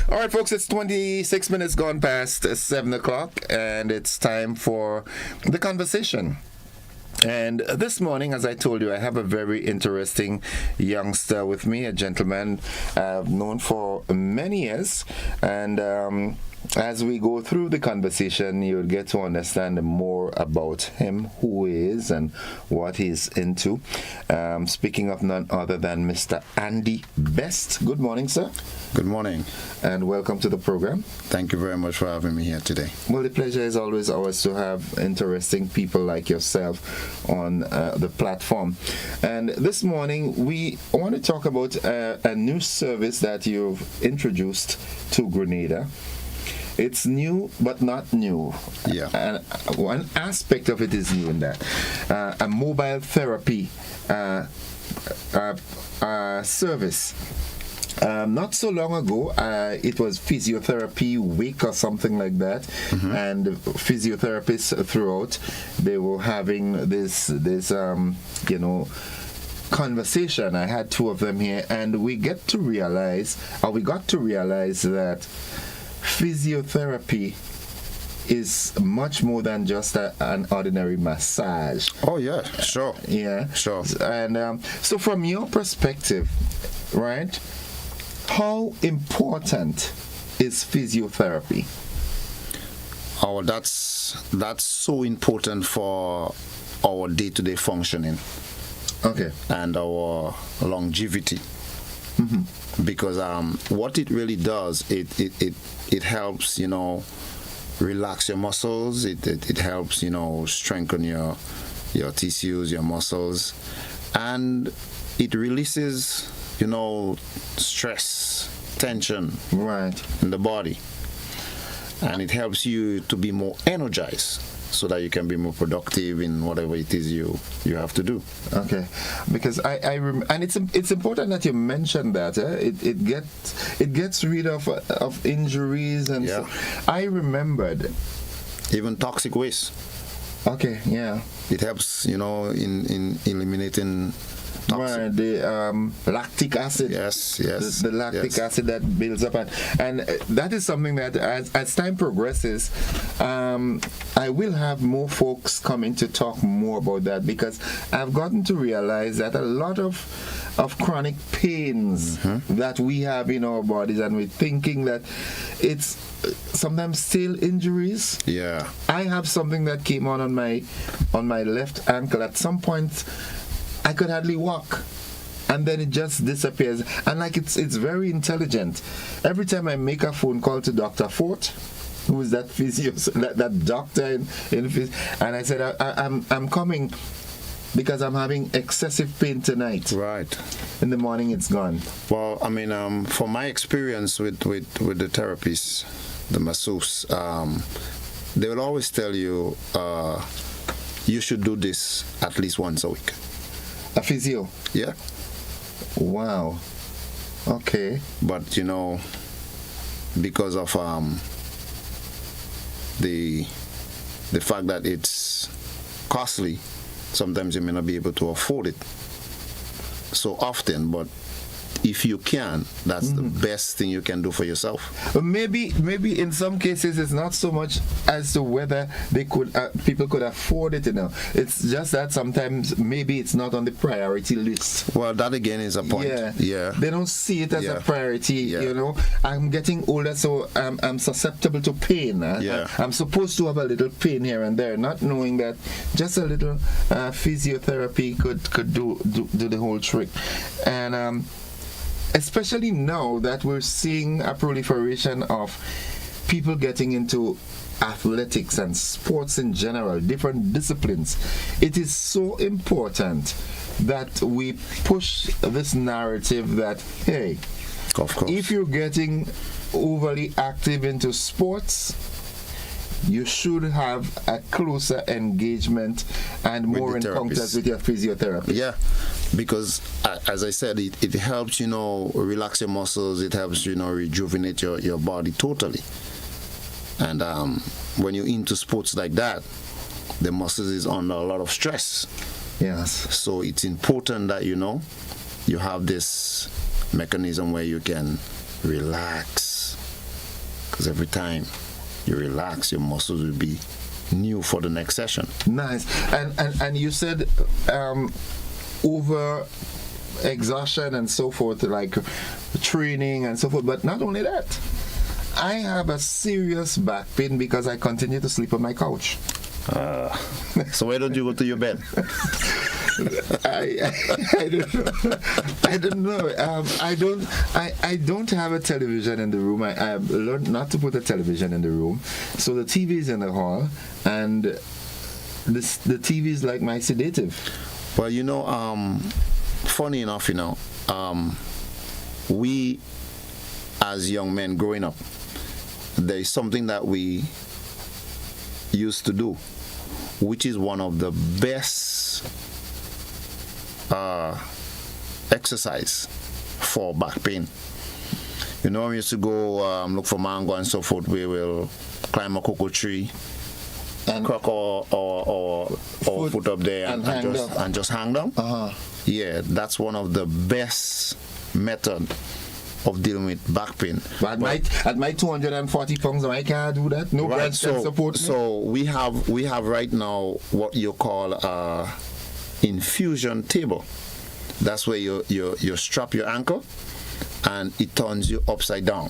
All right, folks, it's 26 minutes gone past 7 o'clock, and it's time for the conversation. And this morning, as I told you, I have a very interesting youngster with me, a gentleman I've known for many years. And as we go through the conversation, you'll get to understand more about him, who he is, and what he's into. Speaking of none other than Mr. Andy Best. Good morning, sir. Good morning. And welcome to the program. Thank you very much for having me here today. Well, the pleasure is always ours to have interesting people like yourself on the platform. And this morning, we want to talk about a new service that you've introduced to Grenada. It's new, but not new. Yeah. And one aspect of it is new in that a mobile therapy service. Not so long ago, it was Physiotherapy Week or something like that, and physiotherapists throughout, they were having this conversation. I had two of them here, and we got to realize that physiotherapy is much more than just an ordinary massage. Oh yeah, sure. Yeah, sure. And so, from your perspective, right? How important is physiotherapy? Oh, that's so important for our day-to-day functioning. Okay. And our longevity. Because what it really does, it helps, relax your muscles. It helps, strengthen your tissues, your muscles, and it releases, stress, tension, right, in the body, and it helps you to be more energized, so that you can be more productive in whatever it is you have to do. Okay, because and it's important that you mention that it gets rid of injuries and so I remembered even toxic waste. Okay, yeah, it helps in eliminating toxic. Right, the lactic acid. Yes. The lactic acid that builds up, and that is something that as time progresses, I will have more folks coming to talk more about that, because I've gotten to realize that a lot of chronic pains that we have in our bodies, and we're thinking that it's sometimes still injuries. Yeah. I have something that came on my left ankle. At some point, I could hardly walk, and then it just disappears. And it's very intelligent. Every time I make a phone call to Dr. Fort, who is that physio, that doctor in physio, and I said I'm coming because I'm having excessive pain tonight. Right. In the morning, it's gone. Well, I mean, from my experience with the therapists, the masseuse, they will always tell you you should do this at least once a week. A physio? Yeah. Wow. Okay. But because of the fact that it's costly, sometimes you may not be able to afford it so often, but if you can, that's the best thing you can do for yourself. Maybe in some cases it's not so much as to whether they could people could afford it. It's just that sometimes maybe it's not on the priority list. Well, that again is a point. Yeah. They don't see it as a priority. I'm getting older, so I'm susceptible to pain. I'm supposed to have a little pain here and there, not knowing that just a little physiotherapy could do the whole trick. And especially now that we're seeing a proliferation of people getting into athletics and sports in general, different disciplines, it is so important that we push this narrative that, hey, of course, if you're getting overly active into sports, you should have a closer engagement and more encounters with your physiotherapist. Yeah, because as I said, it helps, relax your muscles. It helps, rejuvenate your body totally. And when you're into sports like that, the muscles is under a lot of stress. Yes. So it's important that, you have this mechanism where you can relax. Because every time you relax, your muscles will be new for the next session. Nice. And you said over exhaustion and so forth, like training and so forth, but not only that, I have a serious back pain because I continue to sleep on my couch. So why don't you go to your bed? I don't know. I don't have a television in the room. I have learned not to put a television in the room. So the TV is in the hall, and the TV is like my sedative. Well, funny enough, we as young men growing up, there is something that we used to do, which is one of the best exercise for back pain. We used to go look for mango and so forth. We will climb a cocoa tree and crack our foot up there and just hang down. Yeah, that's one of the best method of dealing with back pain. But at my 240 pounds, I can't do that. No bread can support me. So we have right now what you call a infusion table. That's where you strap your ankle and it turns you upside down.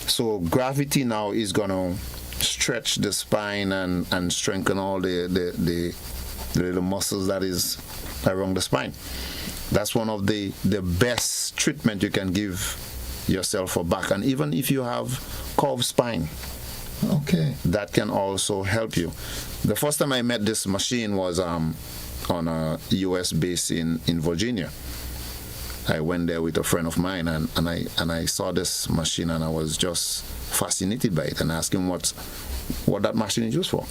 So gravity now is gonna stretch the spine and strengthen all the little muscles that is around the spine. That's one of the best treatment you can give yourself for back. And even if you have curved spine, that can also help you. The first time I met this machine was on a US base in Virginia. I went there with a friend of mine and I saw this machine and I was just fascinated by it and asked him what that machine is used for.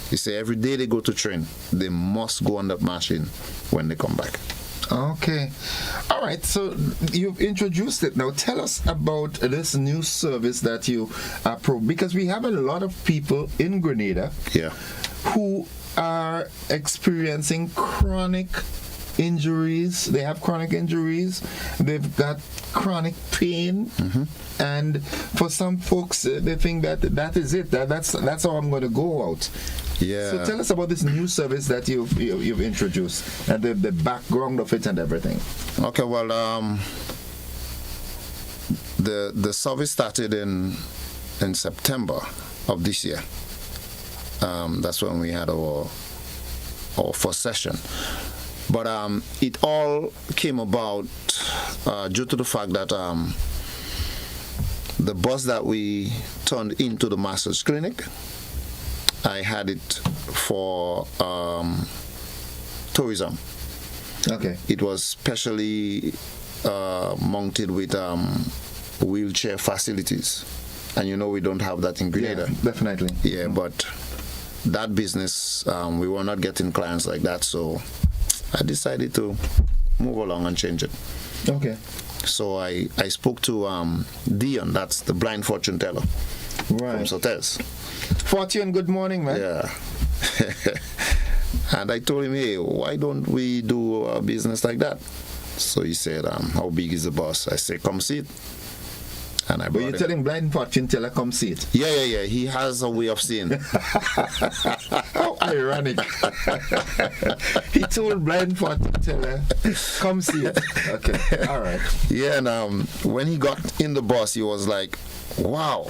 He said every day they go to train, they must go on that machine when they come back. Okay. All right. So you've introduced it. Now tell us about this new service that you because we have a lot of people in Grenada who are experiencing chronic injuries. They have chronic injuries. They've got chronic pain. And for some folks, they think that is it. That's how I'm going to go out. Yeah. So tell us about this new service that you've introduced and the background of it and everything. Okay. Well, the service started in September of this year. That's when we had our first session. But it all came about due to the fact that the bus that we turned into the massage clinic, I had it for tourism. Okay. It was specially mounted with wheelchair facilities. And we don't have that in Grenada. Yeah, definitely. Yeah, but that business, we were not getting clients like that, so I decided to move along and change it. Okay. So I spoke to Dion, that's the blind fortune teller from Sotez. Fortune, good morning, man. Yeah. And I told him, hey, why don't we do a business like that? So he said, how big is the bus? I said, come see it. And But you're telling blind fortune teller come see it. Yeah. He has a way of seeing. How ironic. He told blind fortune teller, come see it. Okay, all right. Yeah, and when he got in the bus, he was like, wow,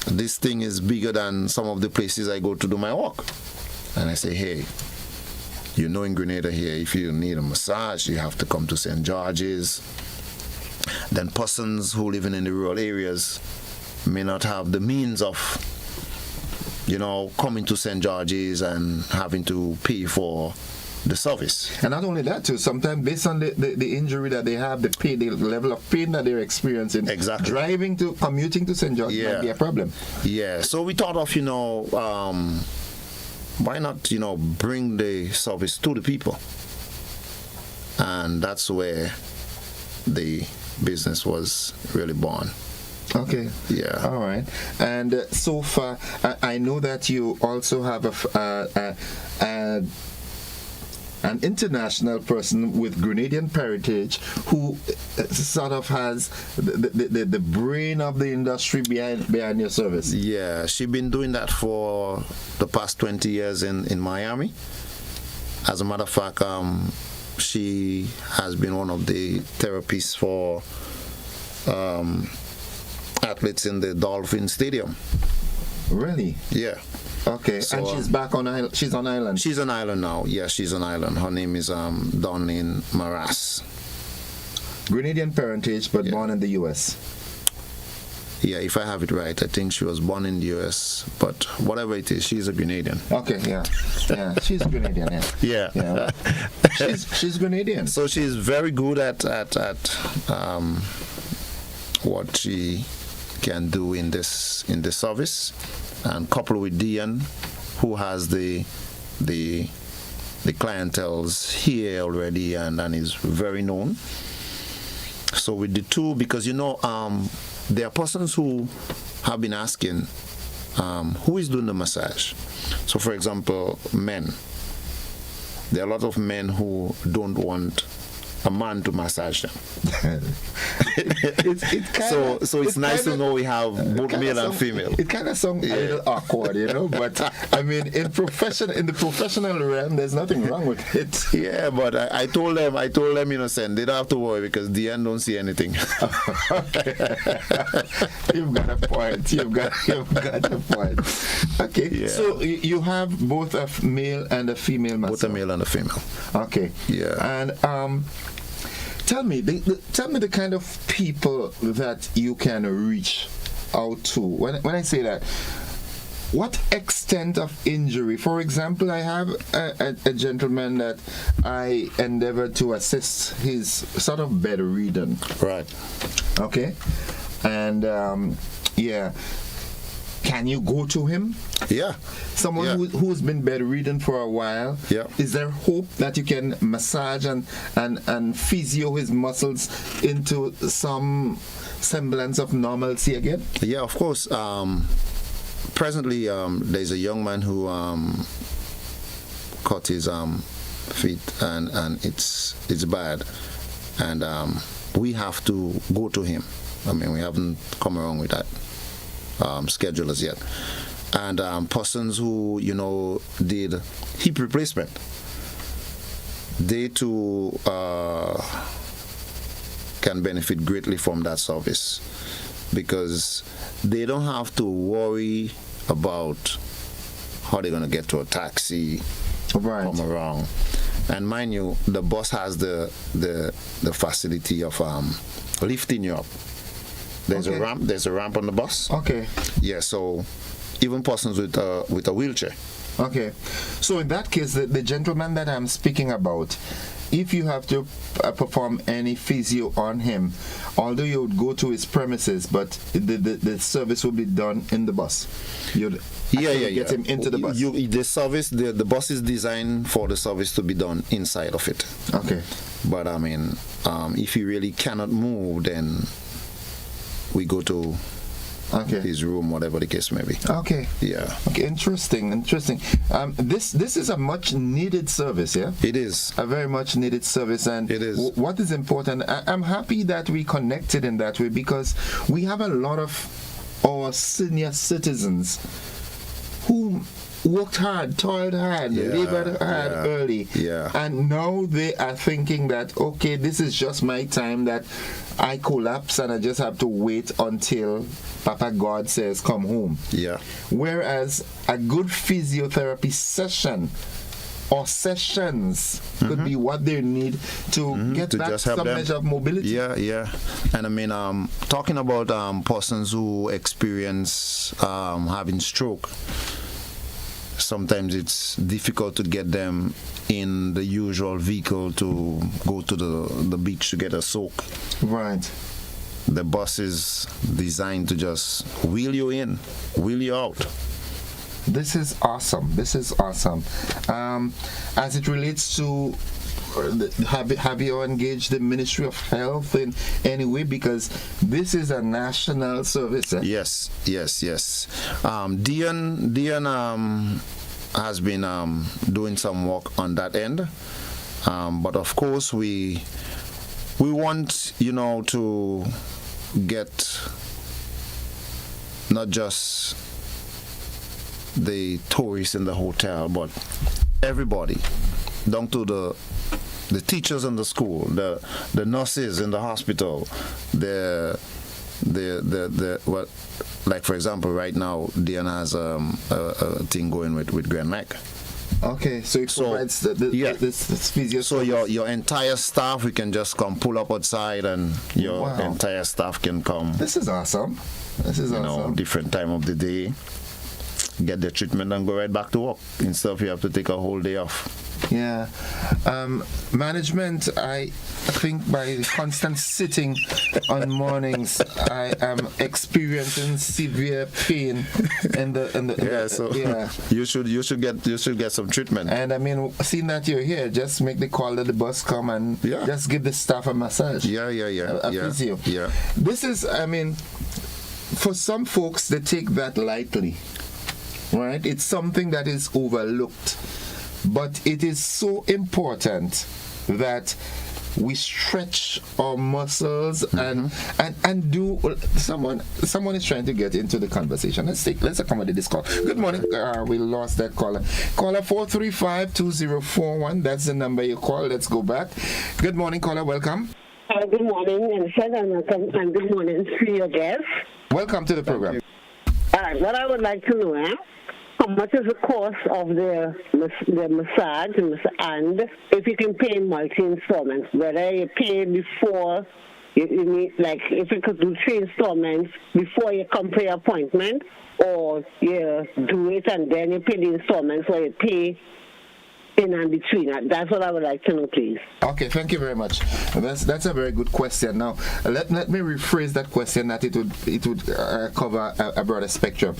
this thing is bigger than some of the places I go to do my walk. And I say, hey, you know in Grenada here, if you need a massage, you have to come to St. George's. Then persons who live in the rural areas may not have the means of, coming to St. George's and having to pay for the service. And not only that too, sometimes based on the injury that they have, the level of pain that they're experiencing, exactly, commuting to St. George might be a problem. Yeah, so we thought of, why not, bring the service to the people? And that's where the business was really born. Okay. Yeah. All right. And so far, I know that you also have an international person with Grenadian parentage who sort of has the brain of the industry behind your service. Yeah, she's been doing that for the past 20 years in Miami. As a matter of fact, she has been one of the therapists for athletes in the Dolphin Stadium. Really? Yeah. Okay, so, and she's back on island. She's on island. She's on island now. Yeah, she's on island. Her name is Dawnlin Maras. Grenadian parentage, but born in the U.S. Yeah, if I have it right, I think she was born in the U.S. But whatever it is, she's a Grenadian. Okay, yeah, she's Grenadian. Yeah. She's Grenadian. So she's very good at what she can do in this service. And coupled with Dian, who has the clientels here already and is very known. So with the two, because there are persons who have been asking who is doing the massage. So for example, men. There are a lot of men who don't want a man to massage them. So it's nice to know we have both male and female. It kind of sounds a little awkward, but I mean, in the professional realm, there's nothing wrong with it. Yeah, but I told them, innocent, they don't have to worry because the end don't see anything. You've got a point. You've got a point. Okay, yeah. So you have both a male and a female massage. Both a male and a female. Okay. Yeah. And tell me the kind of people that you can reach out to. When I say that, what extent of injury? For example, I have a gentleman that I endeavored to assist. He's sort of bedridden. Right. Okay. And can you go to him? Yeah. Someone who's been bedridden for a while. Yeah. Is there hope that you can massage and physio his muscles into some semblance of normalcy again? Yeah, of course. Presently, there's a young man who cut his feet and it's bad, and we have to go to him. I mean, we haven't come around with that schedule as yet. And persons who did hip replacement, they too can benefit greatly from that service, because they don't have to worry about how they're going to get to a taxi, come around. And mind you, the bus has the facility of lifting you up. There's a ramp. There's a ramp on the bus. Okay. Yeah. So even persons with a wheelchair. Okay. So in that case, the gentleman that I'm speaking about, if you have to perform any physio on him, although you would go to his premises, but the service will be done in the bus. You'd get him into the bus. The bus is designed for the service to be done inside of it. Okay. But I mean, if he really cannot move, then we go to his room, whatever the case may be. Okay. Yeah. Okay, interesting. This is a much needed service, yeah? It is. A very much needed service. And it is. What is important, I'm happy that we connected in that way, because we have a lot of our senior citizens who worked hard, toiled hard, labored hard early. Yeah. And now they are thinking that, okay, this is just my time that I collapse and I just have to wait until Papa God says come home. Yeah. Whereas a good physiotherapy session or sessions could be what they need to get back just help some them. measure of mobility. Yeah. And I mean, talking about persons who experience having stroke, sometimes it's difficult to get them in the usual vehicle to go to the beach to get a soak. Right. The bus is designed to just wheel you in, wheel you out. This is awesome. As it relates to have you engaged the Ministry of Health in any way, because this is a national service? Yes. Dion has been doing some work on that end, but of course we want to get not just the tourists in the hotel, but everybody, down to the teachers in the school, the nurses in the hospital, the like for example, right now Diana has a thing going with Grand Mac. Okay, so it provides this physio. So your entire staff, we can just come pull up outside, and your entire staff can come. This is awesome. Different time of the day, get the treatment and go right back to work instead of you have to take a whole day off. Yeah. Management, I think by constant sitting on mornings, I am experiencing severe pain in the you should get some treatment. And I mean, seeing that you're here, just make the call that the bus come and just give the staff a massage. A physio. Yeah. This is, I mean, for some folks, they take that lightly, right? It's something that is overlooked. But it is so important that we stretch our muscles and do. Someone is trying to get into the conversation. Let's accommodate this call. Good morning. We lost that caller. Caller 435-2041. That's the number you call. Let's go back. Good morning, caller. Welcome. Good morning, and good morning to your guests. Welcome to the program. All right. What I would like to know, how much is the cost of the massage, and if you can pay in multi-installments, whether you pay before, you need, like if you could do 3 installments before you come for your appointment, or you do it and then you pay the installments, or you pay in and between. That's what I would like to know, please. Okay, thank you very much. That's a very good question. Now, let me rephrase that question that it would cover a broader spectrum.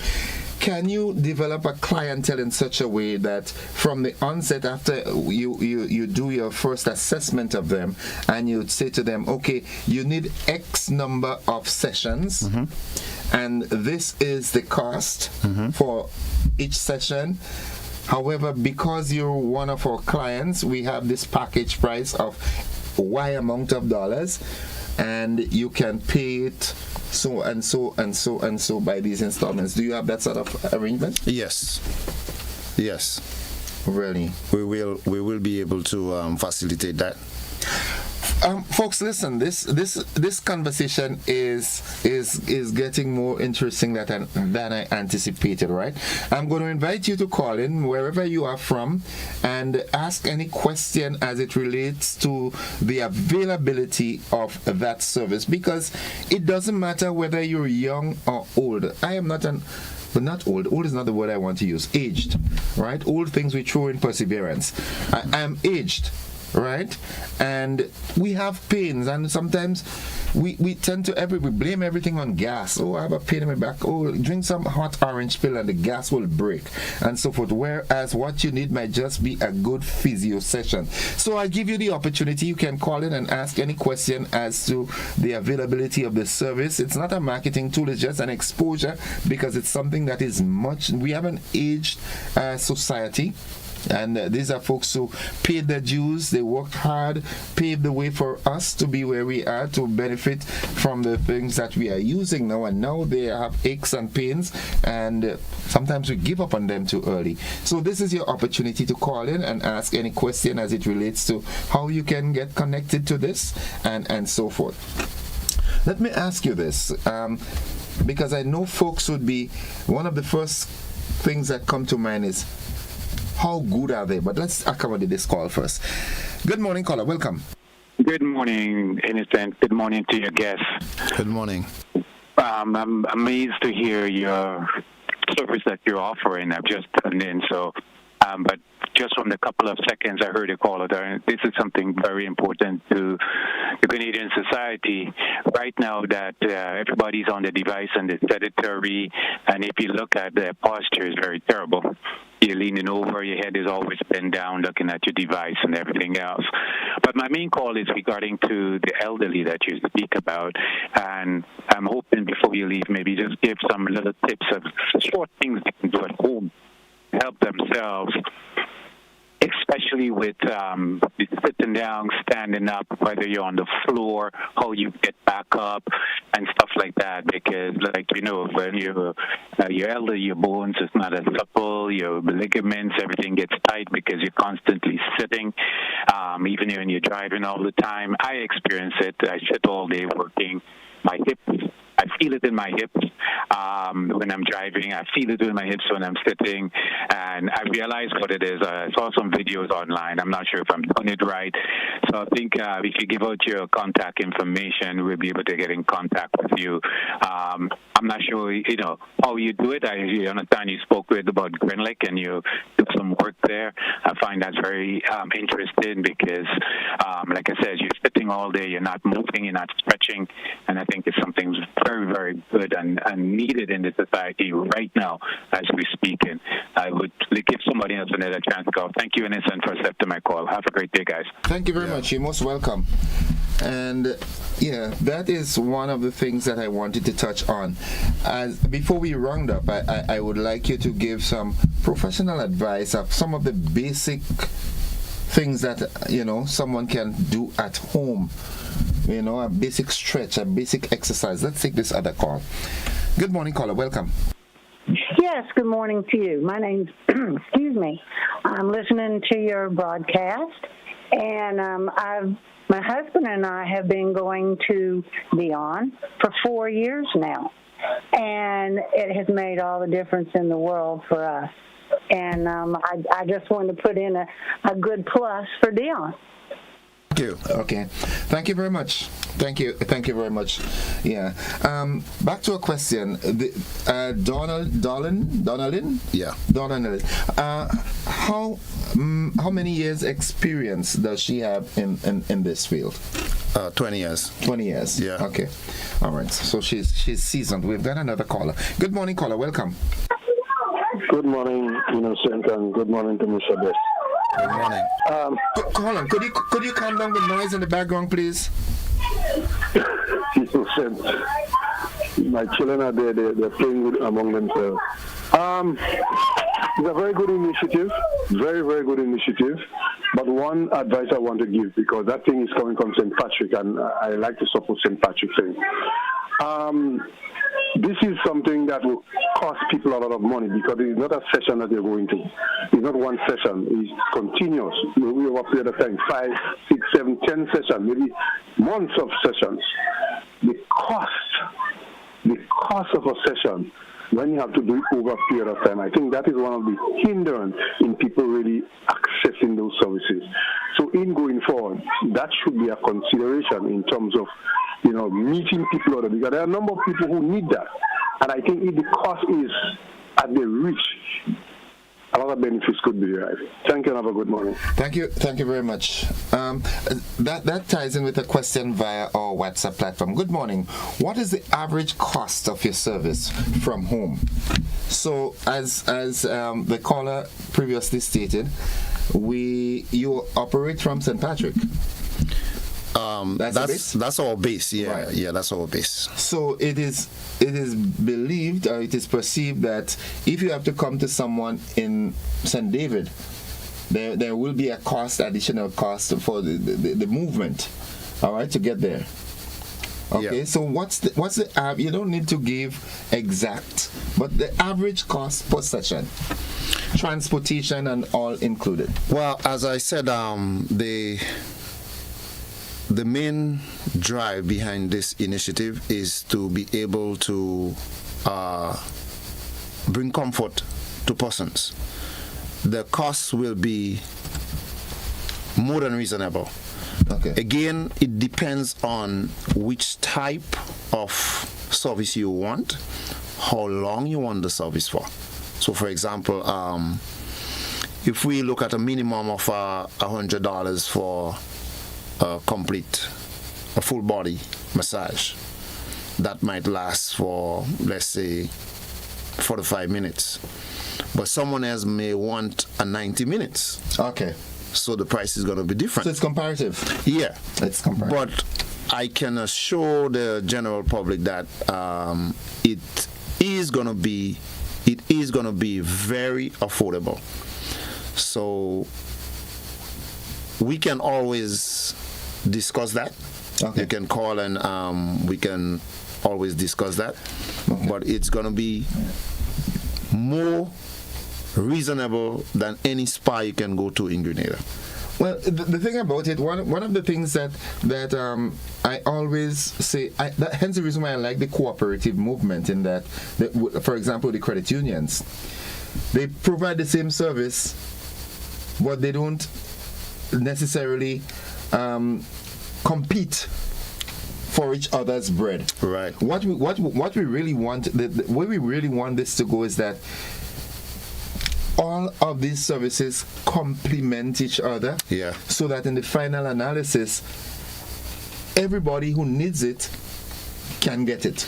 Can you develop a clientele in such a way that from the onset, after you do your first assessment of them, and you say to them, okay, you need X number of sessions, and this is the cost for each session. However, because you're one of our clients, we have this package price of Y amount of dollars, and you can pay it so and so and so and so by these installments. Do you have that sort of arrangement? Yes. Really? We will be able to facilitate that. Folks, listen. This conversation is getting more interesting than I anticipated. Right? I'm going to invite you to call in wherever you are from and ask any question as it relates to the availability of that service, because it doesn't matter whether you're young or old. I am not but not old. Old is not the word I want to use. Aged, right? Old things we throw in perseverance. I am aged. right? And we have pains, and sometimes we tend to we blame everything on gas. Oh, I have a pain in my back. Oh, drink some hot orange pill and the gas will break, and so forth. Whereas what you need might just be a good physio session. So I give you the opportunity. You can call in and ask any question as to the availability of the service. It's not a marketing tool, it's just an exposure, because it's something that is we have an aged society. And these are folks who paid their dues, they worked hard, paved the way for us to be where we are, to benefit from the things that we are using now. And now they have aches and pains, and sometimes we give up on them too early. So this is your opportunity to call in and ask any question as it relates to how you can get connected to this and so forth. Let me ask you this, because I know folks would be, one of the first things that come to mind is, how good are they? But let's accommodate this call first. Good morning, caller. Welcome. Good morning, Innocent. Good morning to your guests. Good morning. I'm amazed to hear your service that you're offering. I've just turned in, but just from the couple of seconds I heard you call it, this is something very important to the Canadian society right now, that everybody's on the device and it's sedentary, and if you look at their posture, is very terrible. You're leaning over, your head is always bent down looking at your device and everything else. But my main call is regarding to the elderly that you speak about, and I'm hoping before you leave, maybe just give some little tips of short things they can do at home to help themselves, especially with sitting down, standing up, whether you're on the floor, how you get back up, and stuff like that. Because, like you know, when you're elder, your bones is not as supple, your ligaments, everything gets tight because you're constantly sitting. Even when you're driving all the time, I experience it. I sit all day working. My hips, I feel it in my hips when I'm driving. I feel it in my hips when I'm sitting, and I realize what it is. I saw some videos online. I'm not sure if I'm doing it right. So I think if you give out your contact information, we'll be able to get in contact with you. I'm not sure, how you do it. I understand you spoke with about Greenlick and you do some work there. I find that's very interesting because, like I said, you're sitting all day, you're not moving, you're not stretching, and I think it's something very, very good and needed in the society right now as we speak. And I would give somebody else another chance to go. Thank you, Innocent, for accepting my call. Have a great day, guys. Thank you very much. You're most welcome. And that is one of the things that I wanted to touch on. Before we round up, I would like you to give some professional advice of some of the basic things that someone can do at home. A basic stretch, a basic exercise. Let's take this other call. Good morning, caller. Welcome. Yes, good morning to you. My name's, excuse me, I'm listening to your broadcast, and my husband and I have been going to Beyond for 4 years now, and it has made all the difference in the world for us. And I just wanted to put in a good plus for Dion. Thank you. Okay. Thank you very much. Thank you very much. Yeah. Back to a question. Donalyn? Yeah. Donalyn. How many years experience does she have in this field? 20 years. 20 years. Yeah. Okay. All right. So she's seasoned. We've got another caller. Good morning, caller. Welcome. Good morning, Innocent, and good morning to Mr. Best. Good morning. Hold on. Could you calm down the noise in the background, please? Innocent. My children are there. They're playing among themselves. It's a very good initiative. Very, very good initiative. But one advice I want to give, because that thing is coming from St. Patrick, and I like to support St. Patrick's thing. This is something that will cost people a lot of money, because it is not a session that you're going to. It's not one session. It's continuous. Maybe over a period of time, 5, 6, 7, 10 sessions, maybe months of sessions. The cost of a session, when you have to do it over a period of time, I think that is one of the hindrance in people really accessing those services. So in going forward, that should be a consideration in terms of meeting people out there, because there are a number of people who need that. And I think if the cost is at the reach, a lot of benefits could be derived. Thank you and have a good morning. Thank you very much. That ties in with a question via our WhatsApp platform. Good morning. What is the average cost of your service from home? So, as the caller previously stated, you operate from St. Patrick. That's our base. Yeah, right. Yeah, that's our base. So it is believed, or it is perceived, that if you have to come to someone in St. David, there will be a additional cost for the movement, all right, to get there. Okay, yeah. So what's the you don't need to give exact, but the average cost per session, transportation and all included? Well, as I said, the main drive behind this initiative is to be able to bring comfort to persons. The costs will be more than reasonable. Okay. Again, it depends on which type of service you want, how long you want the service for. So, for example, if we look at a minimum of $100 for a full body massage, that might last for, let's say, 45 minutes. But someone else may want 90 minutes. Okay. So the price is going to be different. So it's comparative. Yeah. It's comparative. But I can assure the general public that it is going to be very affordable. So we can always discuss that. Okay. You can call and we can always discuss that. Okay. But it's going to be more reasonable than any spa you can go to in Grenada. Well, the thing about it, one of the things that I always say, hence the reason why I like the cooperative movement, in that, for example, the credit unions, they provide the same service, but they don't necessarily compete for each other's bread. Right. What we really want, the way we really want this to go is that all of these services complement each other. Yeah. So that in the final analysis, everybody who needs it can get it.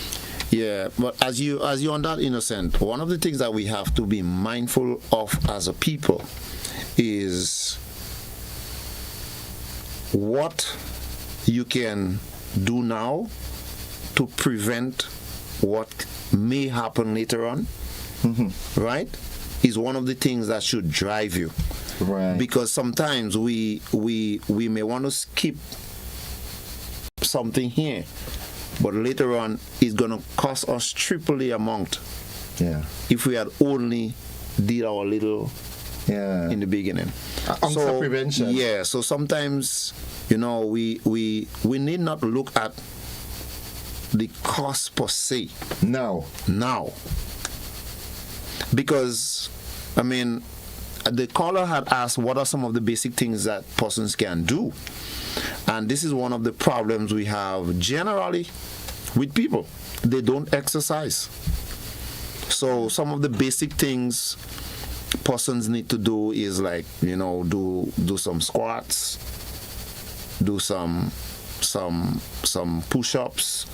Yeah, but as you on that, Innocent, one of the things that we have to be mindful of as a people is what you can do now to prevent what may happen later on. Mm-hmm. Right? Is one of the things that should drive you. Right. Because sometimes we may want to skip something here, but later on it's going to cost us triple the amount. Yeah. If we had only did our little in the beginning. So prevention. Yeah. So sometimes, we need not look at the cost per se. Now. Because, the caller had asked what are some of the basic things that persons can do. And this is one of the problems we have generally with people. They don't exercise. So some of the basic things persons need to do is like, do some squats, do some push-ups,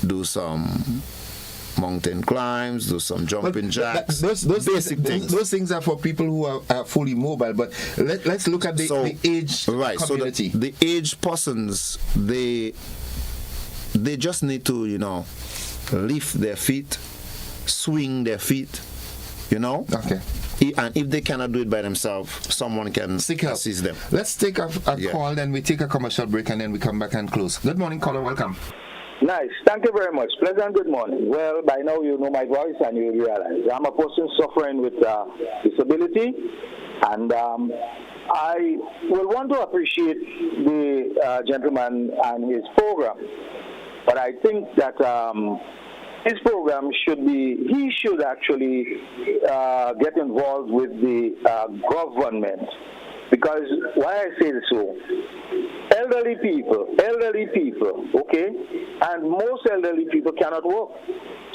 do some mountain climbs, do some jumping jacks. Those basic things. Those things are for people who are fully mobile. But let's look at the age community. So the aged persons, they just need to lift their feet, swing their feet. Okay. And if they cannot do it by themselves, someone can assist them. Let's take a call, then we take a commercial break, and then we come back and close. Good morning, caller. Welcome. Nice. Thank you very much. Pleasant good morning. Well, by now you know my voice and you realize I'm a person suffering with disability, and I will want to appreciate the gentleman and his program. But I think that his program he should actually get involved with the government Because why I say this so, elderly people, okay, and most elderly people cannot work.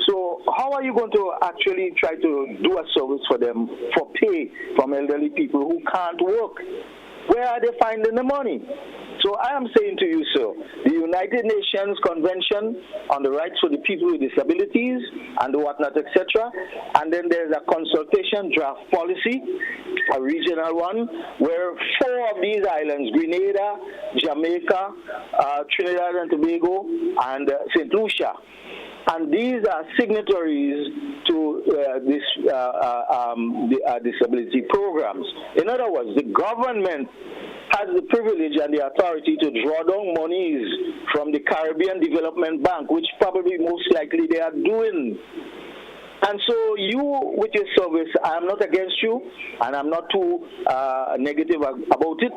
So how are you going to actually try to do a service for them for pay from elderly people who can't work? Where are they finding the money? So I am saying to you, sir, the United Nations Convention on the Rights for the People with Disabilities and the whatnot, etc. And then there's a consultation draft policy, a regional one, where 4 of these islands, Grenada, Jamaica, Trinidad and Tobago, and St. Lucia, and these are signatories to disability programs. In other words, the government has the privilege and the authority to draw down monies from the Caribbean Development Bank, which probably most likely they are doing. And so you, with your service, I'm not against you, and I'm not too negative about it.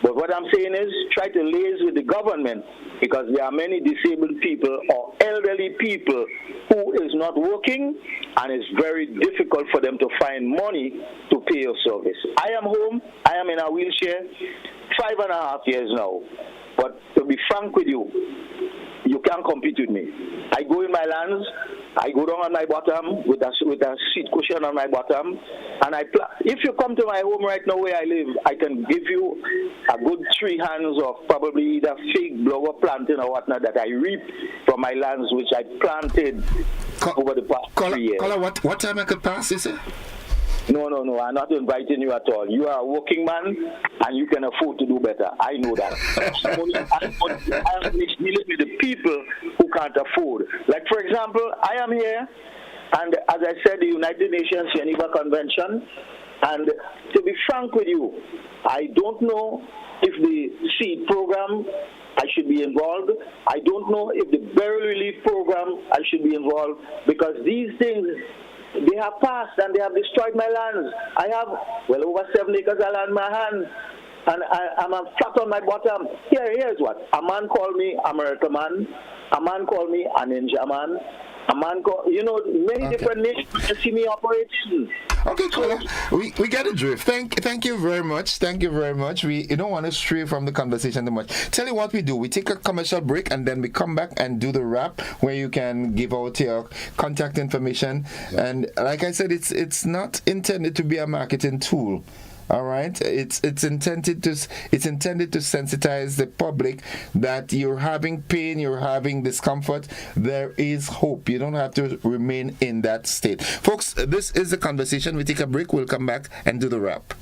But what I'm saying is try to liaise with the government, because there are many disabled people or elderly people who is not working, and it's very difficult for them to find money to pay your service. I am home. I am in a wheelchair, 5.5 years now. But to be frank with you, you can't compete with me. I go in my lands, I go down on my bottom with a seat cushion on my bottom, and if you come to my home right now where I live, I can give you a good 3 hands of probably either fig, blower planting or whatnot that I reap from my lands, which I planted over the past 3 years. Caller, what time I could pass, is it? No, I'm not inviting you at all. You are a working man, and you can afford to do better. I know that. I'm dealing with the people who can't afford. Like, for example, I am here, and as I said, the United Nations Geneva Convention, and to be frank with you, I don't know if the seed program I should be involved. I don't know if the burial relief program I should be involved, because these things, they have passed and they have destroyed my lands. I have, over 7 acres of land in my hands, and I'm flat on my bottom. Here's what. A man called me American man. A man called me a ninja man. A man called, many different nations to see me operating. Okay, cool. We get the drift. Thank you very much. Thank you very much. We don't want to stray from the conversation too much. Tell you what we do. We take a commercial break and then we come back and do the wrap where you can give out your contact information. Yeah. And like I said, it's not intended to be a marketing tool. All right, it's intended to sensitize the public that you're having pain, you're having discomfort. There is hope. You don't have to remain in that state, folks. This is the conversation. We take a break. We'll come back and do the wrap.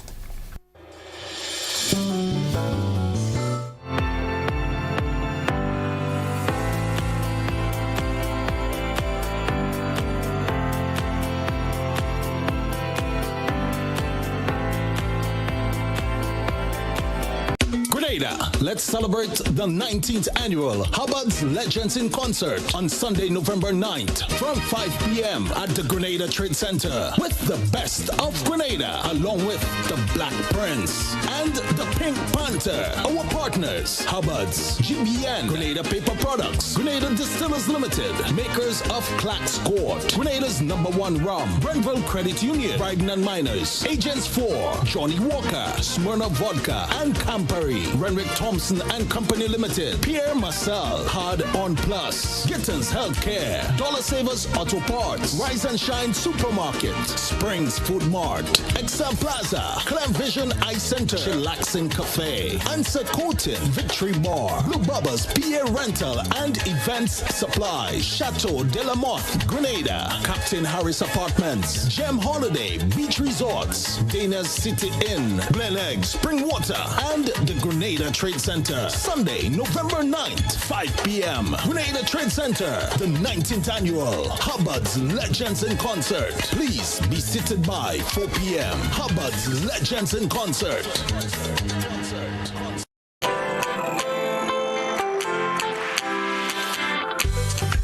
Let's celebrate the 19th annual Hubbard's Legends in Concert on Sunday, November 9th from 5 p.m. at the Grenada Trade Center with the best of Grenada along with the Black Prince and the Pink Panther. Our partners, Hubbard's, GBN, Grenada Paper Products, Grenada Distillers Limited, makers of Clacks Court, Grenada's #1 rum, Brentville Credit Union, Bryden and Miners, Agents 4, Johnny Walker, Smirnoff Vodka, and Campari, Renwick Thompson and Company Limited, Pierre Marcel, Hard On Plus, Gittins Healthcare, Dollar Savers Auto Parts, Rise and Shine Supermarket, Springs Food Mart, Excel Plaza, Clem Vision Eye Center, Chillaxing Cafe, Ansett Coating, Victory Bar, Blue Bubba's PA Rental and Events Supply, Chateau de la Motte, Grenada, Captain Harris Apartments, Gem Holiday, Beach Resorts, Dana's City Inn, Glen Egg, Spring Water, and the Grenada Trade Center. Sunday, November 9th, 5 p.m. Grenada Trade Center, the 19th annual Hubbard's Legends in Concert. Please be seated by 4 p.m. Hubbard's Legends in Concert.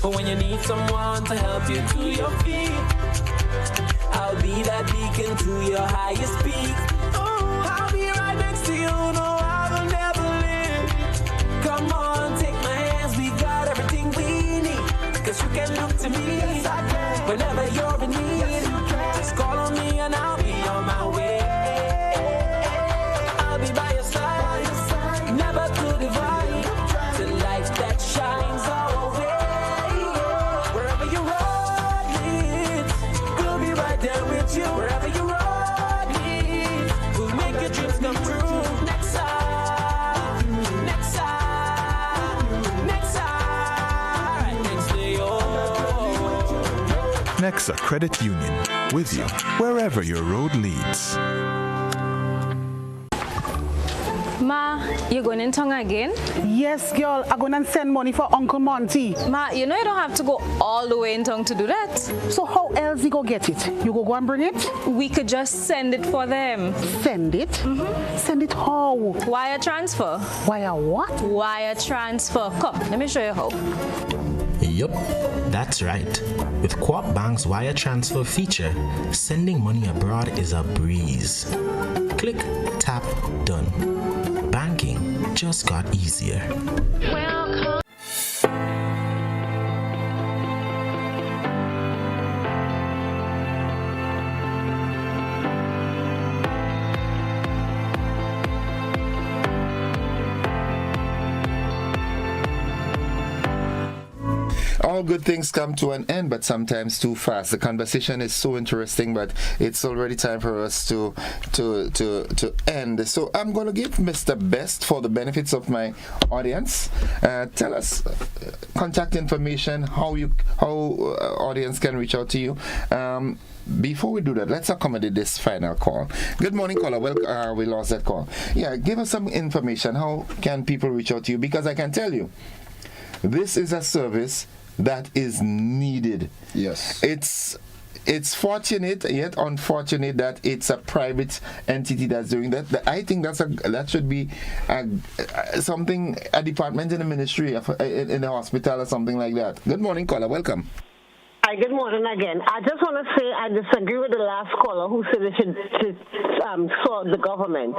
When you need someone to help you to your feet, I'll be that beacon to your highest peak. Oh, I'll be right next to you. No, I will never leave. Come on, take my hands. We got everything we need. 'Cause you can look to me whenever you're in need. Just call on me and I'll be on my way. I'll be back. AXA Credit Union, with you wherever your road leads. Ma, you going in town again? Yes, girl. I'm going to send money for Uncle Monty. Ma, you know you don't have to go all the way in town to do that. So how else you go get it? You go and bring it? We could just send it for them. Send it? Mm-hmm. Send it how? Wire transfer. Wire what? Wire transfer. Come, let me show you how. Yup, that's right. With Co-op Bank's wire transfer feature, sending money abroad is a breeze. Click, tap, done. Banking just got easier. Welcome. All good things come to an end, but sometimes too fast. The conversation is so interesting, but it's already time for us to end. So I'm going to give Mr. Best, for the benefits of my audience, tell us contact information, how audience can reach out to you. Before we do that, let's accommodate this final call. Good morning, caller. Well, we lost that call. Yeah, give us some information. How can people reach out to you? Because I can tell you, this is a service that is needed. Yes. It's fortunate yet unfortunate that it's a private entity that's doing that. I think that should be something, a department in the ministry in the hospital or something like that. Good morning, caller. Welcome. Hi, good morning again. I just want to say I disagree with the last caller who said they should sort the government.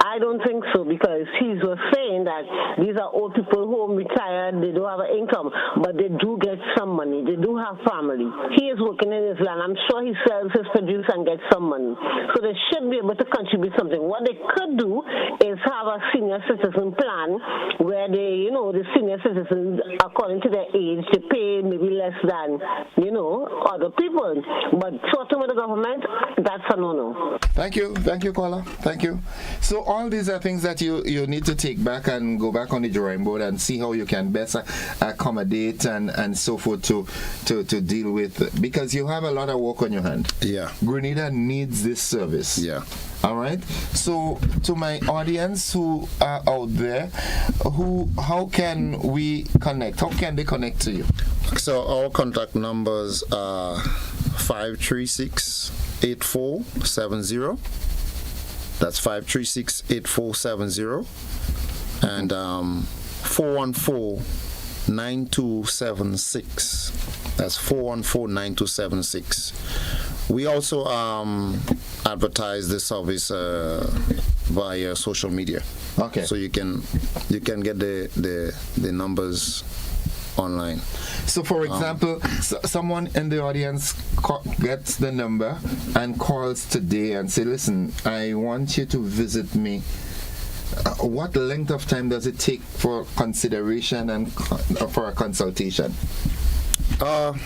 I don't think so, because he was saying that these are old people who are retired, they don't have an income, but they do get some money. They do have family. He is working in his land. I'm sure he sells his produce and gets some money. So they should be able to contribute something. What they could do is have a senior citizen plan where the senior citizens, according to their age, they pay maybe less than other people. But sorting with the government, that's a no-no. Thank you, caller. Thank you. So all these are things that you need to take back and go back on the drawing board and see how you can best accommodate and so forth to deal with, because you have a lot of work on your hand. Yeah. Grenada needs this service. Yeah. All right. So to my audience who are out there, how can we connect? How can they connect to you? So our contact numbers are 536-8470. That's 536-8470. And 414-9276. That's 414-9276. We also advertise the service via social media. Okay. So you can get the numbers online. So, for example, someone in the audience gets the number and calls today and say, "Listen, I want you to visit me." What length of time does it take for consideration and for a consultation? I'll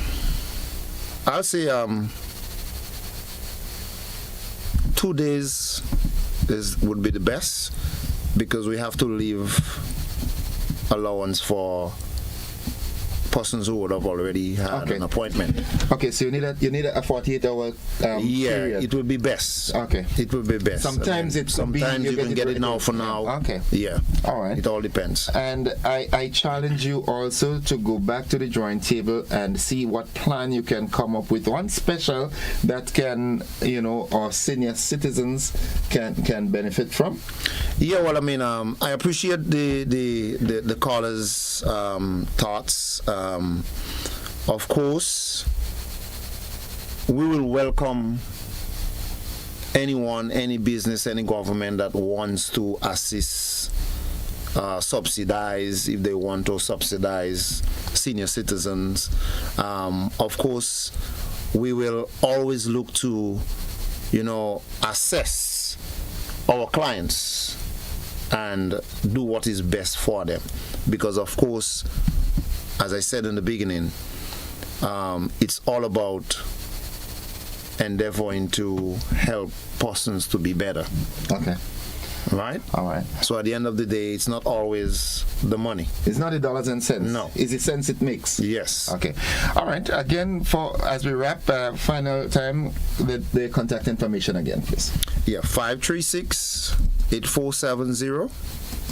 say 2 days would be the best, because we have to leave allowance for persons who would have already had an appointment. Okay, so you need a 48-hour period. It would be best. Okay, it would be best. Sometimes you can get it now for now. Okay. Yeah. All right. It all depends. And I challenge you also to go back to the drawing table and see what plan you can come up with. One special that can, our senior citizens can benefit from. Yeah, well, I mean, I appreciate the callers' thoughts. Of course, we will welcome anyone, any business, any government that wants to assist, subsidize, if they want to subsidize senior citizens. Of course, we will always look to, assess our clients and do what is best for them. Because, of course, as I said in the beginning, it's all about endeavoring to help persons to be better. Okay. Right? All right. So at the end of the day, it's not always the money. It's not the dollars and cents. No. It's the sense it makes. Yes. Okay. All right. Again, as we wrap, final time, the contact information again, please. Yeah, 536-8470.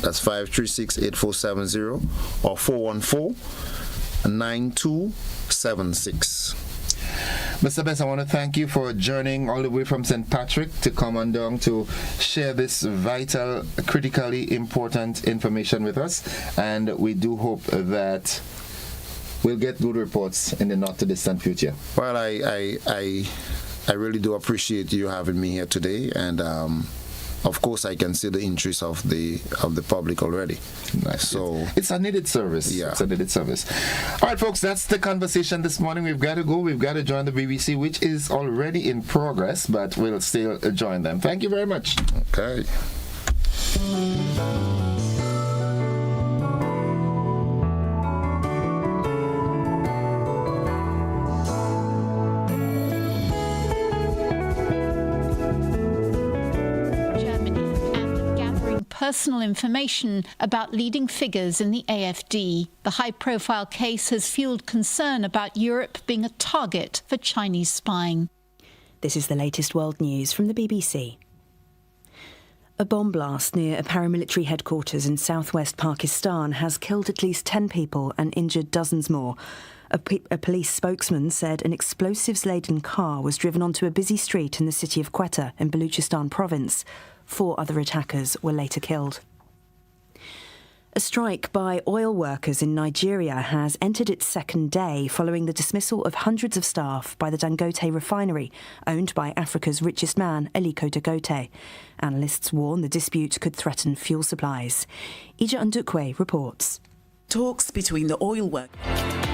That's 536-8470 or 414-9276. Mr. Best, I want to thank you for journeying all the way from St. Patrick to come on down to share this vital, critically important information with us. And we do hope that we'll get good reports in the not too distant future. Well, I really do appreciate you having me here today, and of course, I can see the interest of the public already. Nice. So it's a needed service. Yeah. It's a needed service. All right, folks, that's the conversation this morning. We've got to go. We've got to join the BBC, which is already in progress, but we'll still join them. Thank you very much. Okay. Personal information about leading figures in the AfD. The high-profile case has fueled concern about Europe being a target for Chinese spying. This is the latest world news from the BBC. A bomb blast near a paramilitary headquarters in southwest Pakistan has killed at least 10 people and injured dozens more. A police spokesman said an explosives-laden car was driven onto a busy street in the city of Quetta in Baluchistan province. 4 other attackers were later killed. A strike by oil workers in Nigeria has entered its second day following the dismissal of hundreds of staff by the Dangote refinery, owned by Africa's richest man, Aliko Dangote. Analysts warn the dispute could threaten fuel supplies. Ija Ndukwe reports. Talks between the oil workers